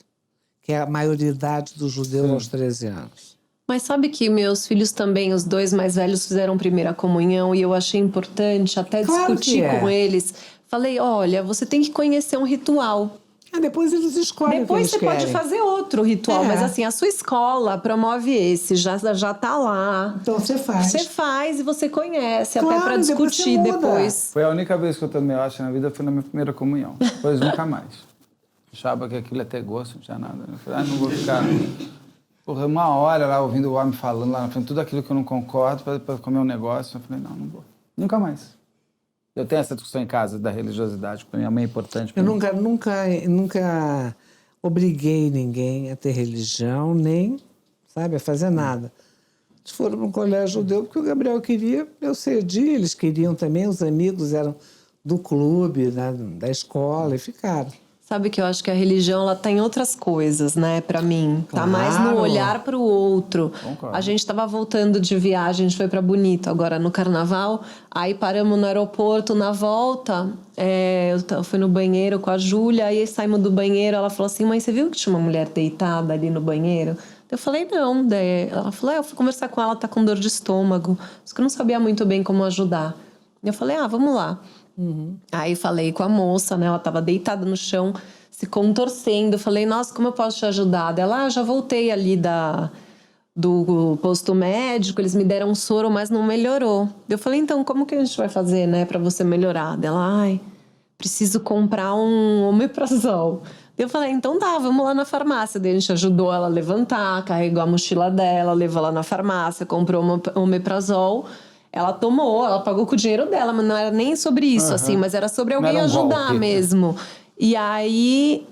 Que é a maioridade dos judeus aos 13 anos. Mas sabe que meus filhos também, os dois mais velhos, fizeram primeira comunhão e eu achei importante até discutir com eles. Falei, olha, você tem que conhecer um ritual. Depois eles escolhem. Depois você pode fazer outro ritual, mas assim, a sua escola promove esse, já tá lá. Então você faz. Você faz e você conhece, até para discutir depois. Foi a única vez que eu tomei hóstia na vida, foi na minha primeira comunhão. Depois nunca mais. Achava que aquilo ia ter gosto, não tinha nada. Eu falei, não vou ficar... Porra, uma hora lá ouvindo o homem falando lá na frente, tudo aquilo que eu não concordo para comer um negócio. Eu falei, não vou. Nunca mais. Eu tenho essa discussão em casa da religiosidade, para minha mãe é importante. Eu nunca obriguei ninguém a ter religião, nem, a fazer nada. Eles foram para um colégio judeu porque o Gabriel queria, eu cedi, eles queriam também, os amigos eram do clube, da escola, e ficaram. Sabe que eu acho que a religião, ela tem outras coisas, né, pra mim. Tá mais no olhar pro outro. Concordo. A gente tava voltando de viagem, a gente foi pra Bonito agora no carnaval. Aí paramos no aeroporto, na volta, eu fui no banheiro com a Júlia, aí saímos do banheiro, ela falou assim, mãe, você viu que tinha uma mulher deitada ali no banheiro? Eu falei, não. Daí ela falou, eu fui conversar com ela, ela tá com dor de estômago. Só que eu não sabia muito bem como ajudar. Eu falei, vamos lá. Aí falei com a moça, né? Ela tava deitada no chão, se contorcendo. Eu falei, nossa, como eu posso te ajudar? Ela, já voltei ali do posto médico, eles me deram um soro, mas não melhorou. Eu falei, então, como que a gente vai fazer, né, pra você melhorar? Ela, preciso comprar um omeprazol. Eu falei, então tá, vamos lá na farmácia. Daí a gente ajudou ela a levantar, carregou a mochila dela, levou lá na farmácia, comprou um omeprazol. Ela tomou, ela pagou com o dinheiro dela, mas não era nem sobre isso, assim, mas era sobre alguém ajudar mesmo. E aí,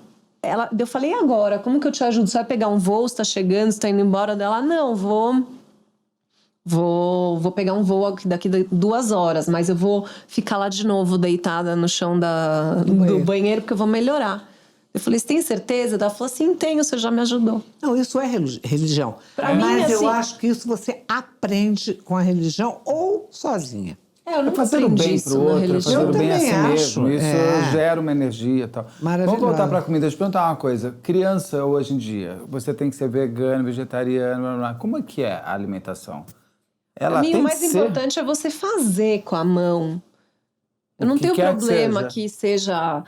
Eu falei, e agora? Como que eu te ajudo? Você vai pegar um voo? Você tá chegando? Você tá indo embora? Dela, não, vou pegar um voo daqui 2 horas, mas eu vou ficar lá de novo deitada no chão do banheiro, porque eu vou melhorar. Eu falei, você tem certeza? Ela falou assim, tenho, você já me ajudou. Não, isso é religião. Mas eu acho que isso você aprende com a religião ou sozinha. Eu não fazer o bem pro outro, fazer o bem a si mesmo. Isso gera uma energia e tal. Vamos voltar para a comida. Deixa eu te perguntar uma coisa. Criança, hoje em dia, você tem que ser vegano, vegetariano, blá, blá. Como é que é a alimentação? Para mim, o mais importante é você fazer com a mão. Eu não tenho problema que seja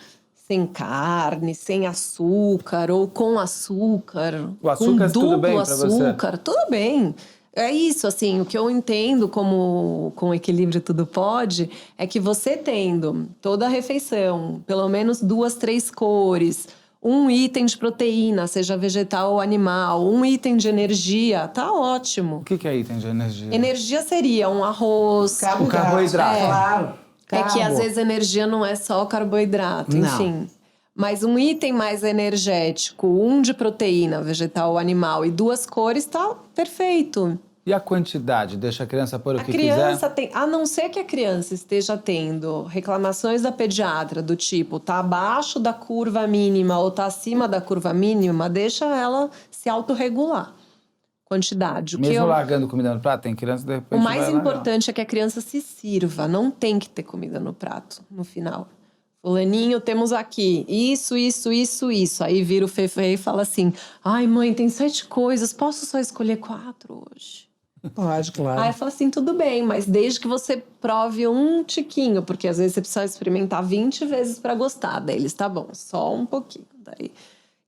sem carne, sem açúcar ou com açúcar. O açúcar com tudo bem duplo para você? açúcar, tudo bem. É isso, assim, o que eu entendo como com equilíbrio tudo pode é que você tendo toda a refeição, pelo menos 2, 3 cores, um item de proteína, seja vegetal ou animal, um item de energia, tá ótimo. O que é item de energia? Energia seria um arroz... O carboidrato. Claro. É que às vezes energia não é só carboidrato, enfim. Mas um item mais energético, um de proteína, vegetal ou animal, e 2 cores, tá perfeito. E a quantidade? Deixa a criança pôr o que quiser? A criança tem... A não ser que a criança esteja tendo reclamações da pediatra, do tipo, tá abaixo da curva mínima ou tá acima da curva mínima, deixa ela se autorregular. Quantidade. Mesmo largando comida no prato? Tem criança, de repente, o mais importante é que a criança se sirva. Não tem que ter comida no prato, no final. Fulaninho, temos aqui isso. Aí vira o Fefe e fala assim, ai mãe, tem 7 coisas, posso só escolher 4 hoje? Pode, claro. Aí eu falo assim, tudo bem, mas desde que você prove um tiquinho, porque às vezes você precisa experimentar 20 vezes para gostar. Daí eles, tá bom, só um pouquinho. Daí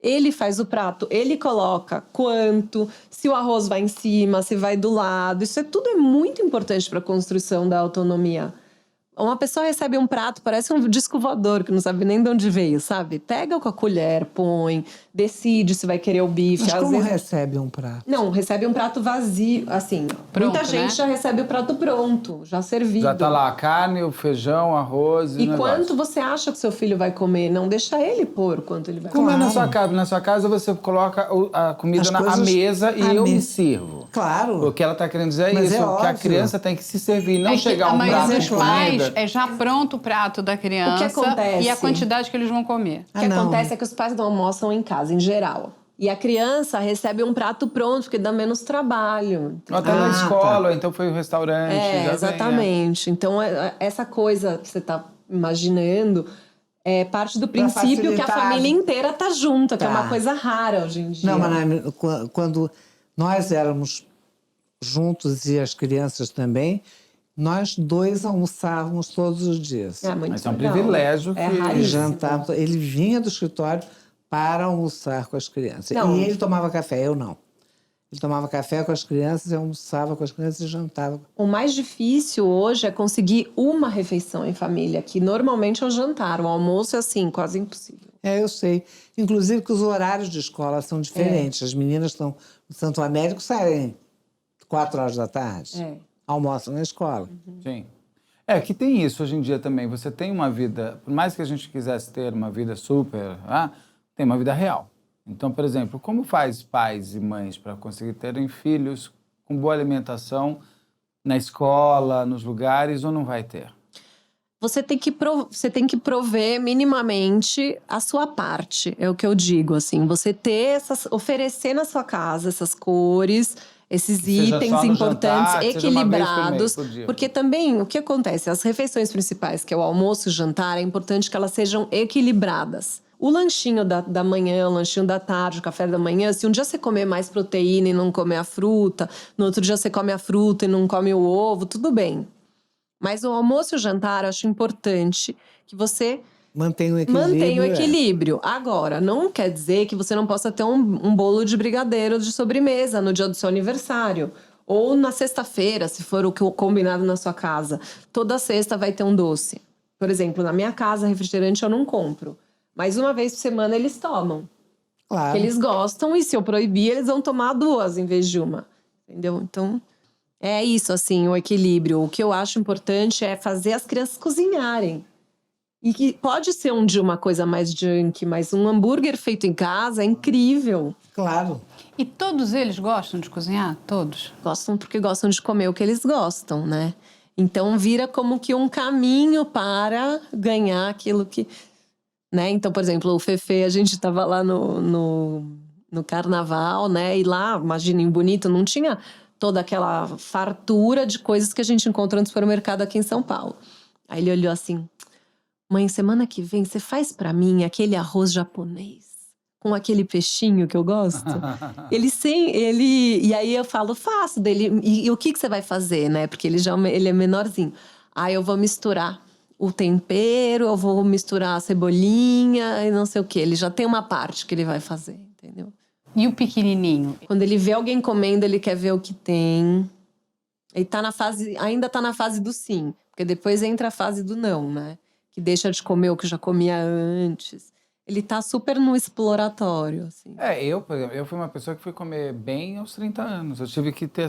ele faz o prato, ele coloca quanto, se o arroz vai em cima, se vai do lado. Isso tudo é muito importante para a construção da autonomia. Uma pessoa recebe um prato, parece um disco voador, que não sabe nem de onde veio, sabe? Pega com a colher, põe, decide se vai querer o bife. Mas como recebe um prato? Não, recebe um prato vazio, assim. Pronto, muita gente já recebe o prato pronto, já servido. Já tá lá a carne, o feijão, arroz e o negócio. Quanto você acha que seu filho vai comer? Não deixa ele pôr quanto ele vai Como comer. é na sua casa? Na sua casa você coloca a comida na mesa e eu me sirvo. Claro. O que ela tá querendo dizer é Mas isso, é que a óbvio. criança tem que se servir, não chegar um prato Mas os de comida. pais, é já pronto o prato da criança. O que acontece? E a quantidade que eles vão comer. O que acontece é que os pais não almoçam em casa, em geral. E a criança recebe um prato pronto, porque dá menos trabalho. Até na escola, então foi o restaurante. Exatamente. Então, essa coisa que você tá imaginando é parte do princípio que a família inteira tá junta, que é uma coisa rara hoje em dia. Não, mas quando nós éramos juntos e as crianças também, nós 2 almoçávamos todos os dias. Mas é um privilégio que jantava. Ele vinha do escritório para almoçar com as crianças. Não. E ele tomava café, eu não. Ele tomava café com as crianças, eu almoçava com as crianças e jantava. O mais difícil hoje é conseguir uma refeição em família, que normalmente é o jantar. O almoço é assim, quase impossível. Eu sei. Inclusive que os horários de escola são diferentes. As meninas estão no Santo Américo, saem 4 horas da tarde. Almoçam na escola. Sim. É que tem isso hoje em dia também. Você tem uma vida, por mais que a gente quisesse ter uma vida super, tem uma vida real. Então, por exemplo, como faz pais e mães para conseguir terem filhos com boa alimentação na escola, nos lugares, ou não vai ter? Você tem que prover minimamente a sua parte, é o que eu digo, assim. Você oferecer na sua casa essas cores, esses itens importantes, jantar, equilibrados. Porque também, o que acontece? As refeições principais, que é o almoço e o jantar, é importante que elas sejam equilibradas. O lanchinho da manhã, o lanchinho da tarde, o café da manhã, se um dia você comer mais proteína e não comer a fruta, no outro dia você come a fruta e não come o ovo, tudo bem. Mas o almoço e o jantar, eu acho importante que você mantenha o equilíbrio. Agora, não quer dizer que você não possa ter um bolo de brigadeiro de sobremesa no dia do seu aniversário. Ou na sexta-feira, se for o combinado na sua casa. Toda sexta vai ter um doce. Por exemplo, na minha casa, refrigerante eu não compro. Mas uma vez por semana eles tomam. Claro. Eles gostam e se eu proibir, eles vão tomar 2 em vez de uma. Entendeu? Então, é isso, assim, o equilíbrio. O que eu acho importante é fazer as crianças cozinharem. E que pode ser um dia uma coisa mais junk, mas um hambúrguer feito em casa é incrível. Claro. E todos eles gostam de cozinhar? Todos? Gostam porque gostam de comer o que eles gostam, né? Então vira como que um caminho para ganhar aquilo que... né? Então, por exemplo, o Fefe, a gente tava lá no carnaval, né? E lá, imagina, em Bonito, não tinha toda aquela fartura de coisas que a gente encontra no supermercado aqui em São Paulo. Aí ele olhou assim: mãe, semana que vem você faz pra mim aquele arroz japonês com aquele peixinho que eu gosto? E aí eu falo, faço dele. E o que você vai fazer, né? Porque ele é menorzinho. Aí eu vou misturar o tempero, eu vou misturar a cebolinha e não sei o quê. Ele já tem uma parte que ele vai fazer, entendeu? E o pequenininho? Quando ele vê alguém comendo, ele quer ver o que tem. Ele ainda tá na fase do sim. Porque depois entra a fase do não, né? Que deixa de comer o que já comia antes. Ele tá super no exploratório, assim. Por exemplo, eu fui uma pessoa que fui comer bem aos 30 anos. Eu tive que ter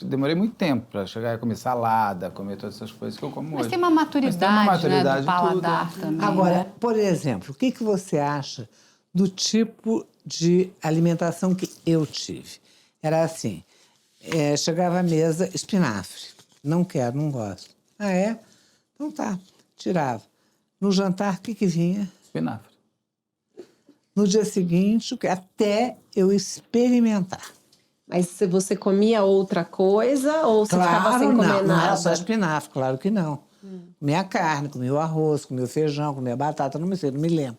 demorei muito tempo para chegar a comer salada, comer todas essas coisas que eu como hoje. Mas tem uma maturidade, né, do paladar também. Agora, né? por exemplo, o que você acha do tipo de alimentação que eu tive? Era assim, chegava à mesa, espinafre. Não quero, não gosto. Ah, é? Então tá, tirava. No jantar, o que vinha? Espinafre. No dia seguinte, até eu experimentar. Mas se você comia outra coisa ou você ficava sem comer nada? Não era só espinafre, claro que não. Comia carne, comia o arroz, comia o feijão, comia batata, não me lembro.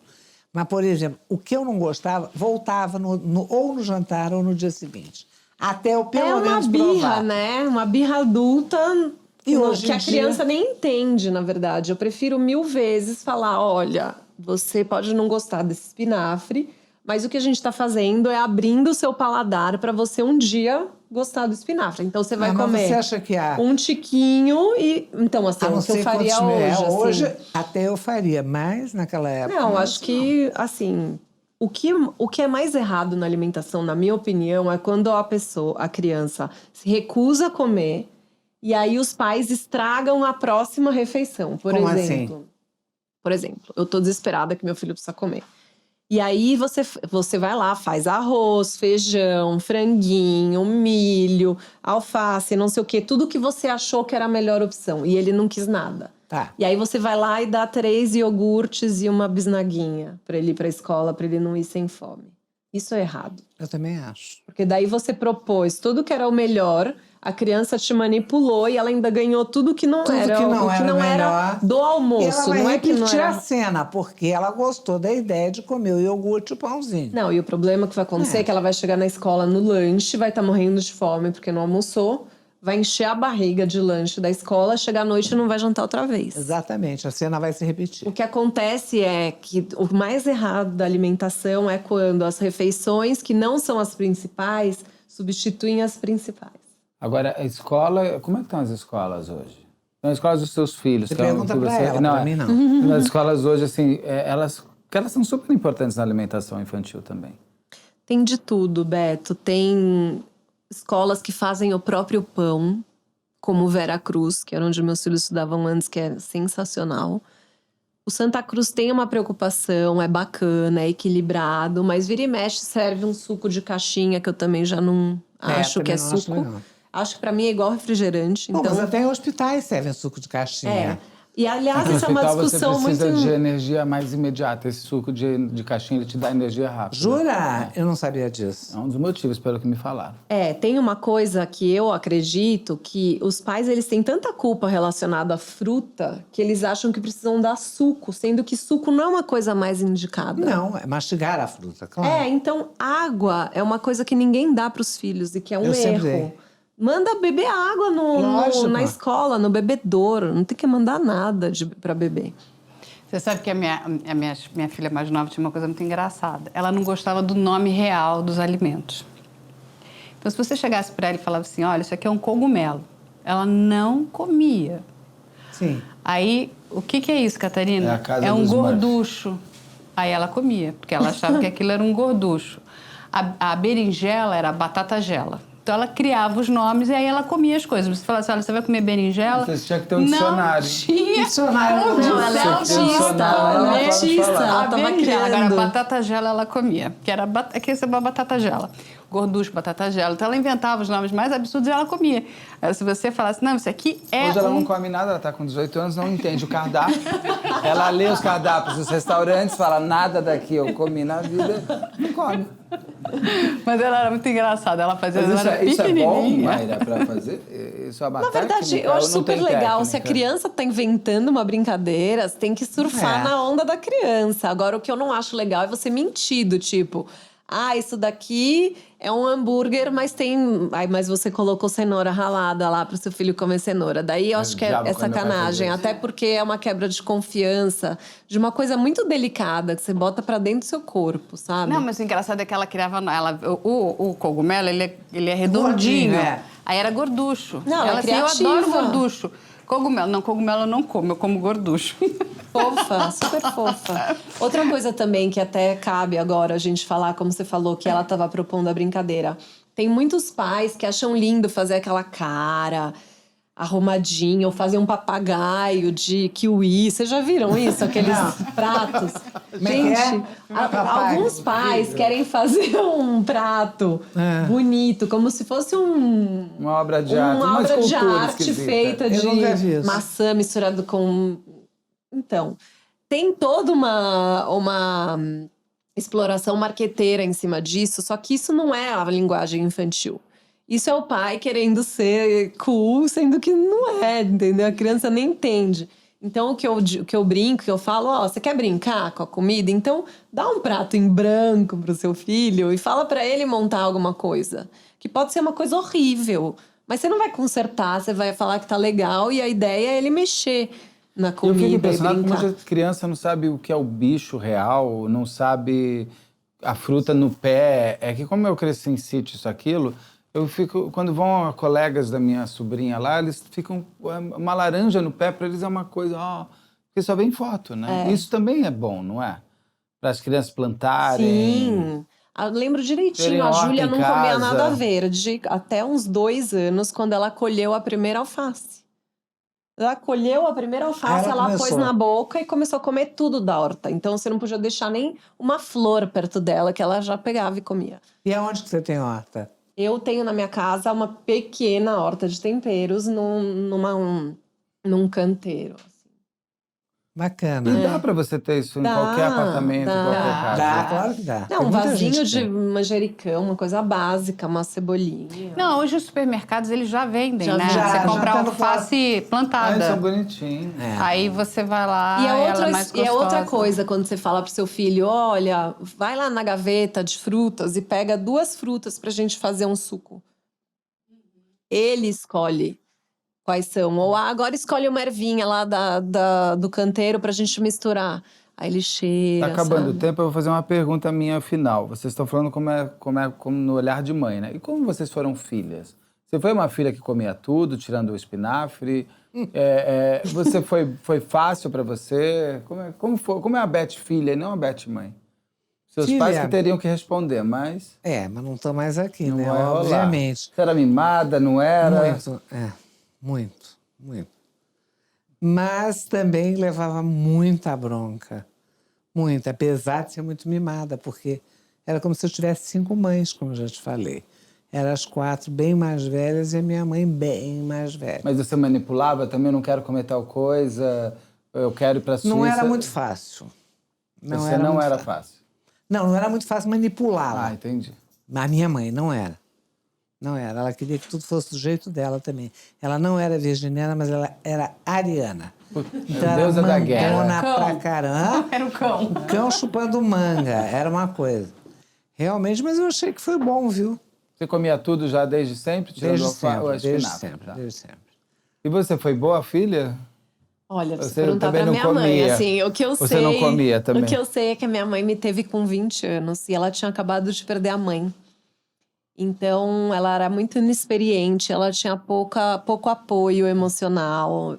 Mas, por exemplo, o que eu não gostava, voltava ou no jantar ou no dia seguinte. Até eu pelo menos provar. É uma birra, né? Uma birra adulta e hoje que a criança nem entende, na verdade. Eu prefiro 1000 vezes falar, olha, você pode não gostar desse espinafre, mas o que a gente está fazendo é abrindo o seu paladar para você um dia gostar do espinafre. Então você vai comer mas você acha que um tiquinho e... Então, assim, o que eu faria hoje. Hoje assim, até eu faria, mas naquela época... Não, acho que, assim... O que é mais errado na alimentação, na minha opinião, é quando a criança se recusa a comer e aí os pais estragam a próxima refeição. Por Como exemplo, assim? Por exemplo, eu tô desesperada que meu filho precisa comer. E aí você vai lá, faz arroz, feijão, franguinho, milho, alface, não sei o quê. Tudo que você achou que era a melhor opção. E ele não quis nada. Tá. E aí você vai lá e dá 3 iogurtes e uma bisnaguinha pra ele ir pra escola, pra ele não ir sem fome. Isso é errado. Eu também acho. Porque daí você propôs tudo que era o melhor, a criança te manipulou e ela ainda ganhou tudo que não era do almoço. E ela vai não é que não repetir era... a cena, porque ela gostou da ideia de comer o iogurte e o pãozinho. Não, e o problema que vai acontecer é que ela vai chegar na escola no lanche, vai estar morrendo de fome porque não almoçou, vai encher a barriga de lanche da escola, chegar à noite e não vai jantar outra vez. Exatamente, a cena vai se repetir. O que acontece é que o mais errado da alimentação é quando as refeições, que não são as principais, substituem as principais. Agora, a escola... Como é que estão as escolas hoje? Então, as escolas dos seus filhos... Você pergunta pra ela, pra mim não. As escolas hoje, assim, elas são super importantes na alimentação infantil também. Tem de tudo, Beto. Tem escolas que fazem o próprio pão, como Vera Cruz, que era onde meus filhos estudavam antes, que é sensacional. O Santa Cruz tem uma preocupação, é bacana, é equilibrado, mas vira e mexe serve um suco de caixinha, que eu também já não acho que é suco. Acho que pra mim é igual refrigerante. Bom, então... mas até em hospitais servem suco de caixinha. E, aliás, essa é uma discussão muito... Você precisa de energia mais imediata. Esse suco de caixinha, ele te dá energia rápida. Jura? Eu não sabia disso. É um dos motivos, pelo que me falaram. Tem uma coisa que eu acredito que os pais, eles têm tanta culpa relacionada à fruta que eles acham que precisam dar suco, sendo que suco não é uma coisa mais indicada. Não, é mastigar a fruta, claro. Então água é uma coisa que ninguém dá para os filhos e que é um erro. Manda beber água na escola, no bebedouro. Não tem que mandar nada para beber. Você sabe que a minha filha mais nova tinha uma coisa muito engraçada. Ela não gostava do nome real dos alimentos. Então, se você chegasse para ela e falava assim, olha, isso aqui é um cogumelo. Ela não comia. Sim. Aí, o que é isso, Catarina? É a casa um dos gorducho. Aí ela comia, porque ela achava que aquilo era um gorducho. A berinjela era batata gela. Então ela criava os nomes e aí ela comia as coisas. Você falava assim, olha, você vai comer berinjela? Você tinha que ter um dicionário. Não tinha. Dicionário. Não, ela é autista. Ela é autista. Ela tava Agora, criando. batata gela ela comia. Que era que essa é uma batata gela. Gorducho, batata gela. Então ela inventava os nomes mais absurdos e ela comia. Aí, se você falasse, não, isso aqui é Hoje ela não come nada, ela tá com 18 anos, não entende o cardápio. Ela lê os cardápios dos restaurantes, fala, nada daqui eu comi na vida, não come. Mas ela era muito engraçada. Ela fazia, Mas ela era isso é bom, pequenininha. Mayra, pra fazer? Isso é uma Na verdade, técnica, eu acho ou não super tem legal. Se a técnica? criança tá inventando uma brincadeira, você tem que surfar na onda da criança. Agora, o que eu não acho legal é você mentir, do tipo... Ah, isso daqui é um hambúrguer, mas tem... Ai, mas você colocou cenoura ralada lá pro seu filho comer cenoura. Daí eu acho que é diabo, quando meu pai sacanagem. fazia isso. Até porque é uma quebra de confiança. De uma coisa muito delicada que você bota pra dentro do seu corpo, sabe? Não, mas o engraçado é que ela criava... O cogumelo, ele é redondinho. Gordinho, é. Aí era gorducho. Não, ela é assim, eu criativa. adoro gorducho. Cogumelo eu não como, eu como gorducho. Fofa, super fofa. Outra coisa também que até cabe agora a gente falar, como você falou, que ela estava propondo a brincadeira. Tem muitos pais que acham lindo fazer aquela cara arrumadinha, ou fazer um papagaio de kiwi. Vocês já viram isso? Aqueles pratos? Como é que é? Gente, alguns pais querem fazer um prato bonito, como se fosse Uma obra de arte, uma obra de escultura arte esquisita. feita Eu nunca vi de isso. maçã misturado com... Então, tem toda uma exploração marqueteira em cima disso, só que isso não é a linguagem infantil. Isso é o pai querendo ser cool, sendo que não é, entendeu? A criança nem entende. Então, o que eu brinco, que eu falo, você quer brincar com a comida? Então, dá um prato em branco pro seu filho e fala pra ele montar alguma coisa. Que pode ser uma coisa horrível, mas você não vai consertar, você vai falar que tá legal e a ideia é ele mexer na Eu comida fico e impressionado como brincar. a criança não sabe o que é o bicho real, não sabe a fruta no pé. É que como eu cresci em sítio, isso, aquilo, eu fico... Quando vão colegas da minha sobrinha lá, eles ficam... Uma laranja no pé, para eles é uma coisa... porque só vem foto, né? Isso também é bom, não é? Para as crianças plantarem... Sim. Eu lembro direitinho, Terem a horta Júlia em não comia casa. nada verde até uns 2 anos, quando ela colheu a primeira alface. Ela colheu a primeira alface, ela pôs começou. na boca e começou a comer tudo da horta. Então você não podia deixar nem uma flor perto dela, que ela já pegava e comia. E aonde que você tem horta? Eu tenho na minha casa uma pequena horta de temperos num canteiro. Bacana. E dá para você ter isso em Dá, qualquer apartamento, dá. em qualquer casa? Dá, claro que dá. Tem Não, um muita vasinho gente que de tem. manjericão, uma coisa básica, uma cebolinha. Não, hoje os supermercados, eles já vendem, Já né? já Você compra tá no alface Ah, eles plantada. são bonitinhos. Aí você vai lá E ela é mais e é outra gostosa. coisa quando você fala pro seu filho, olha, vai lá na gaveta de frutas e pega 2 frutas pra gente fazer um suco. Ele escolhe quais são. Ou agora escolhe uma ervinha lá do canteiro pra gente misturar. Aí ele cheira, Tá acabando o sabe? tempo, eu vou fazer uma pergunta minha final. Vocês estão falando como no olhar de mãe, né? E como vocês foram filhas? Você foi uma filha que comia tudo, tirando o espinafre? Você foi fácil para você? Como é a Beth filha e não a Beth mãe? Seus Filha. pais que teriam que responder, mas Mas não estou mais aqui, não né? vai rolar. Obviamente. Você era mimada, não era? Muito. Mas também levava muita bronca. Muita, apesar de ser muito mimada, porque era como se eu tivesse 5 mães, como eu já te falei. Eram as 4 bem mais velhas e a minha mãe bem mais velha. Mas você manipulava também? Eu não quero comer tal coisa, eu quero ir para a Suíça. Não era muito fácil. Você não era fácil. Não era muito fácil manipulá-la. Entendi. A minha mãe não era. Não era. Ela queria que tudo fosse do jeito dela também. Ela não era virginiana, mas ela era ariana. Então era deusa da guerra. mandona pra caramba. Era o cão. O cão chupando manga. Era uma coisa. Realmente, mas eu achei que foi bom, viu? Você comia tudo já desde sempre? Tirando Desde o sempre, desde espinafre, sempre, tá? desde sempre. E você foi boa filha? Olha, você Você perguntar também pra não minha mãe, comia. assim, o que eu Você sei... não comia também? O que eu sei é que a minha mãe me teve com 20 anos e ela tinha acabado de perder a mãe. Então, ela era muito inexperiente, ela tinha pouco apoio emocional.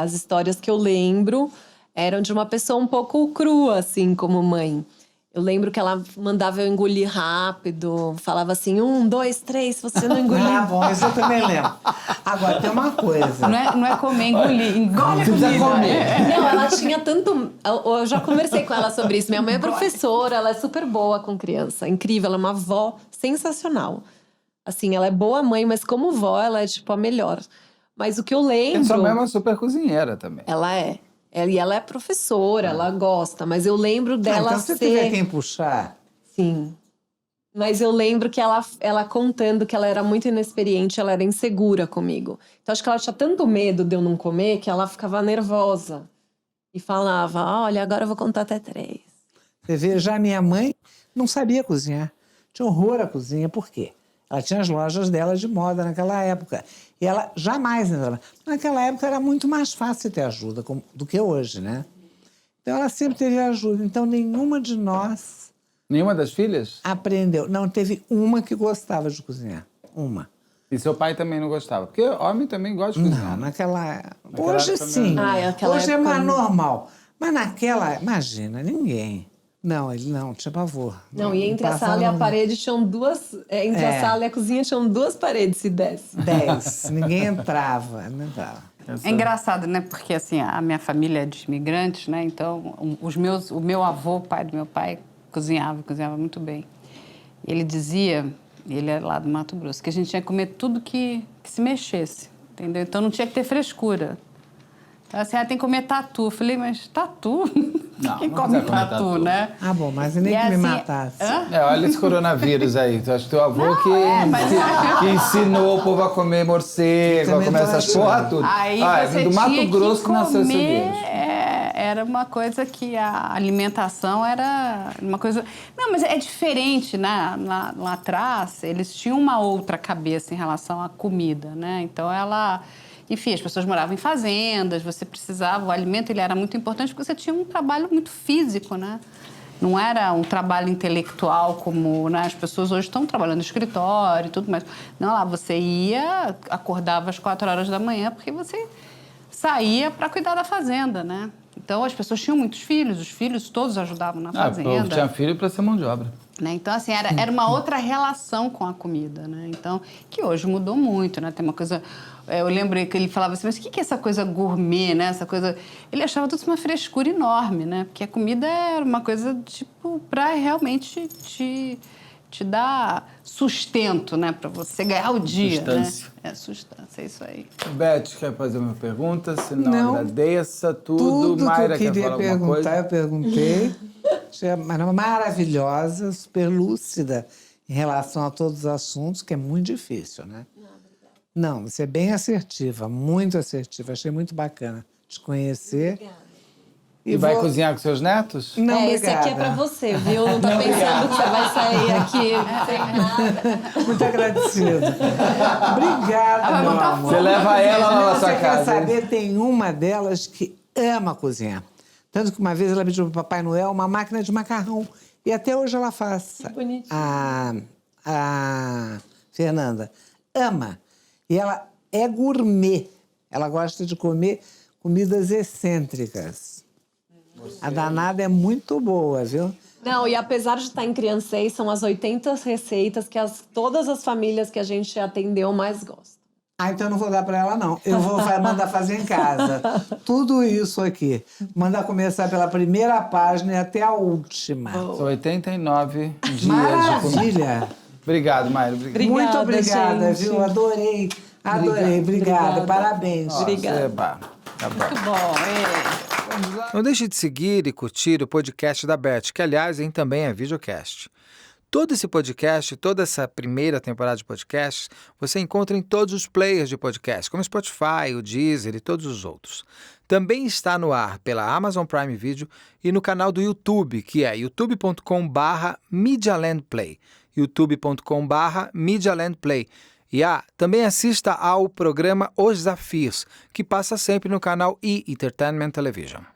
As histórias que eu lembro eram de uma pessoa um pouco crua, assim, como mãe. Eu lembro que ela mandava eu engolir rápido, falava assim, 1, 2, 3, se você não engolir... Ah, bom, isso eu também lembro. Agora, tem uma coisa. Não é comer, engolir. Engole a Precisa comida. comer. Não, ela tinha tanto... Eu já conversei com ela sobre isso. Minha mãe é professora, ela é super boa com criança. Incrível, ela é uma avó sensacional. Assim, ela é boa mãe, mas como vó, ela é, tipo, a melhor. Mas o que eu lembro... E sua mãe é uma super cozinheira também. Ela é. E ela é professora, ela gosta. Mas eu lembro dela Então, se ser... tiver quem puxar... Sim. Mas eu lembro que ela contando que ela era muito inexperiente, ela era insegura comigo. Então, acho que ela tinha tanto medo de eu não comer que ela ficava nervosa. E falava, olha, agora eu vou contar até 3. Você vê, já minha mãe não sabia cozinhar. Tinha horror à cozinha. Por quê? Ela tinha as lojas dela de moda naquela época. E ela jamais entrava. Naquela época era muito mais fácil ter ajuda do que hoje, né? Então ela sempre teve ajuda. Então nenhuma de nós Nenhuma das filhas? aprendeu. Não, teve uma que gostava de cozinhar. Uma. E seu pai também não gostava? Porque homem também gosta de cozinhar. Não, né? naquela... Naquela Hoje época sim. mesmo. Aquela Hoje é época mais não. normal. Mas naquela... Imagina, ninguém. Não, ele não, tinha pavor. Não, e entre a passava sala e a no- parede tinham 2... Entre a sala e a cozinha tinham 2 paredes, se desse. 10. Ninguém entrava, não entrava. É engraçado, né? Porque assim, a minha família é de imigrantes, né? Então, o meu avô, o pai do meu pai, cozinhava muito bem. E ele dizia, ele é lá do Mato Grosso, que a gente tinha que comer tudo que se mexesse, entendeu? Então não tinha que ter frescura. Então, assim, tem que comer tatu. Eu falei, mas tatu? Não, Quem não come precisa comer tatu, tatu. né? Ah, bom, mas nem E que me assim, matasse. hã? Olha esse coronavírus aí. Tu acha que teu avô que ensinou o povo a comer morcego, a Também comer tô essas achando. porra tudo. Aí você do Mato tinha Grosso que nasceu esse comer, vírus. era uma coisa que a alimentação era uma coisa... Não, mas é diferente, né? Lá atrás, eles tinham uma outra cabeça em relação à comida, né? Então, Enfim, as pessoas moravam em fazendas, você precisava... O alimento, ele era muito importante porque você tinha um trabalho muito físico, né? Não era um trabalho intelectual como, né, as pessoas hoje estão trabalhando no escritório e tudo mais. Não, lá você ia, acordava às 4 horas da manhã porque você saía para cuidar da fazenda, né? Então, as pessoas tinham muitos filhos, os filhos todos ajudavam na O povo fazenda. tinha filho para ser mão de obra. Né? Então, assim, era uma outra relação com a comida, né? Então, que hoje mudou muito, né? Tem uma coisa... Eu lembro que ele falava assim, mas o que é essa coisa gourmet, né? Essa coisa... Ele achava tudo uma frescura enorme, né? Porque a comida era uma coisa, tipo, para realmente te dar sustento, né? Para você ganhar o dia, Sustância. né? Sustância, é isso aí. Beth, quer fazer uma pergunta? Se não, Não. agradeça tudo. Tudo Mayra que eu quer queria falar alguma perguntar, coisa? eu perguntei. Achei maravilhosa, super lúcida em relação a todos os assuntos, que é muito difícil, né? Não, você é bem assertiva, muito assertiva. Achei muito bacana te conhecer. E vai vou- cozinhar com seus netos? Não, Esse aqui é pra obrigada. você, viu? Não tá pensando que você vai sair aqui sem nada. Muito agradecida. Obrigada, meu amor. Você leva ela lá na Não, sua você quer casa. saber, tem uma delas que ama cozinhar. Tanto que uma vez ela pediu para o Papai Noel uma máquina de macarrão. E até hoje ela faz. Que bonitinho. A Fernanda ama. E ela é gourmet. Ela gosta de comer comidas excêntricas. A danada é muito boa, viu? Não, e apesar de estar em Criancês, são as 80 receitas que todas as famílias que a gente atendeu mais gostam. Ah, então eu não vou dar para ela, não. Eu vou mandar fazer em casa. Tudo isso aqui. Mandar começar pela primeira página e até a última. São 89 dias de comida. Maravilha! Obrigado, Mayra. Obrigado. Muito obrigada, gente. viu? Adorei. Adorei. Obrigada. Parabéns. Obrigada. Tá bom. Muito bom. Não deixe de seguir e curtir o podcast da Beth, que, aliás, também é videocast. Todo esse podcast, toda essa primeira temporada de podcasts, você encontra em todos os players de podcast, como Spotify, o Deezer e todos os outros. Também está no ar pela Amazon Prime Video e no canal do YouTube, que é youtube.com/MedialandPlay, youtube.com/MedialandPlay. E também assista ao programa Os Desafios, que passa sempre no canal E! Entertainment Television.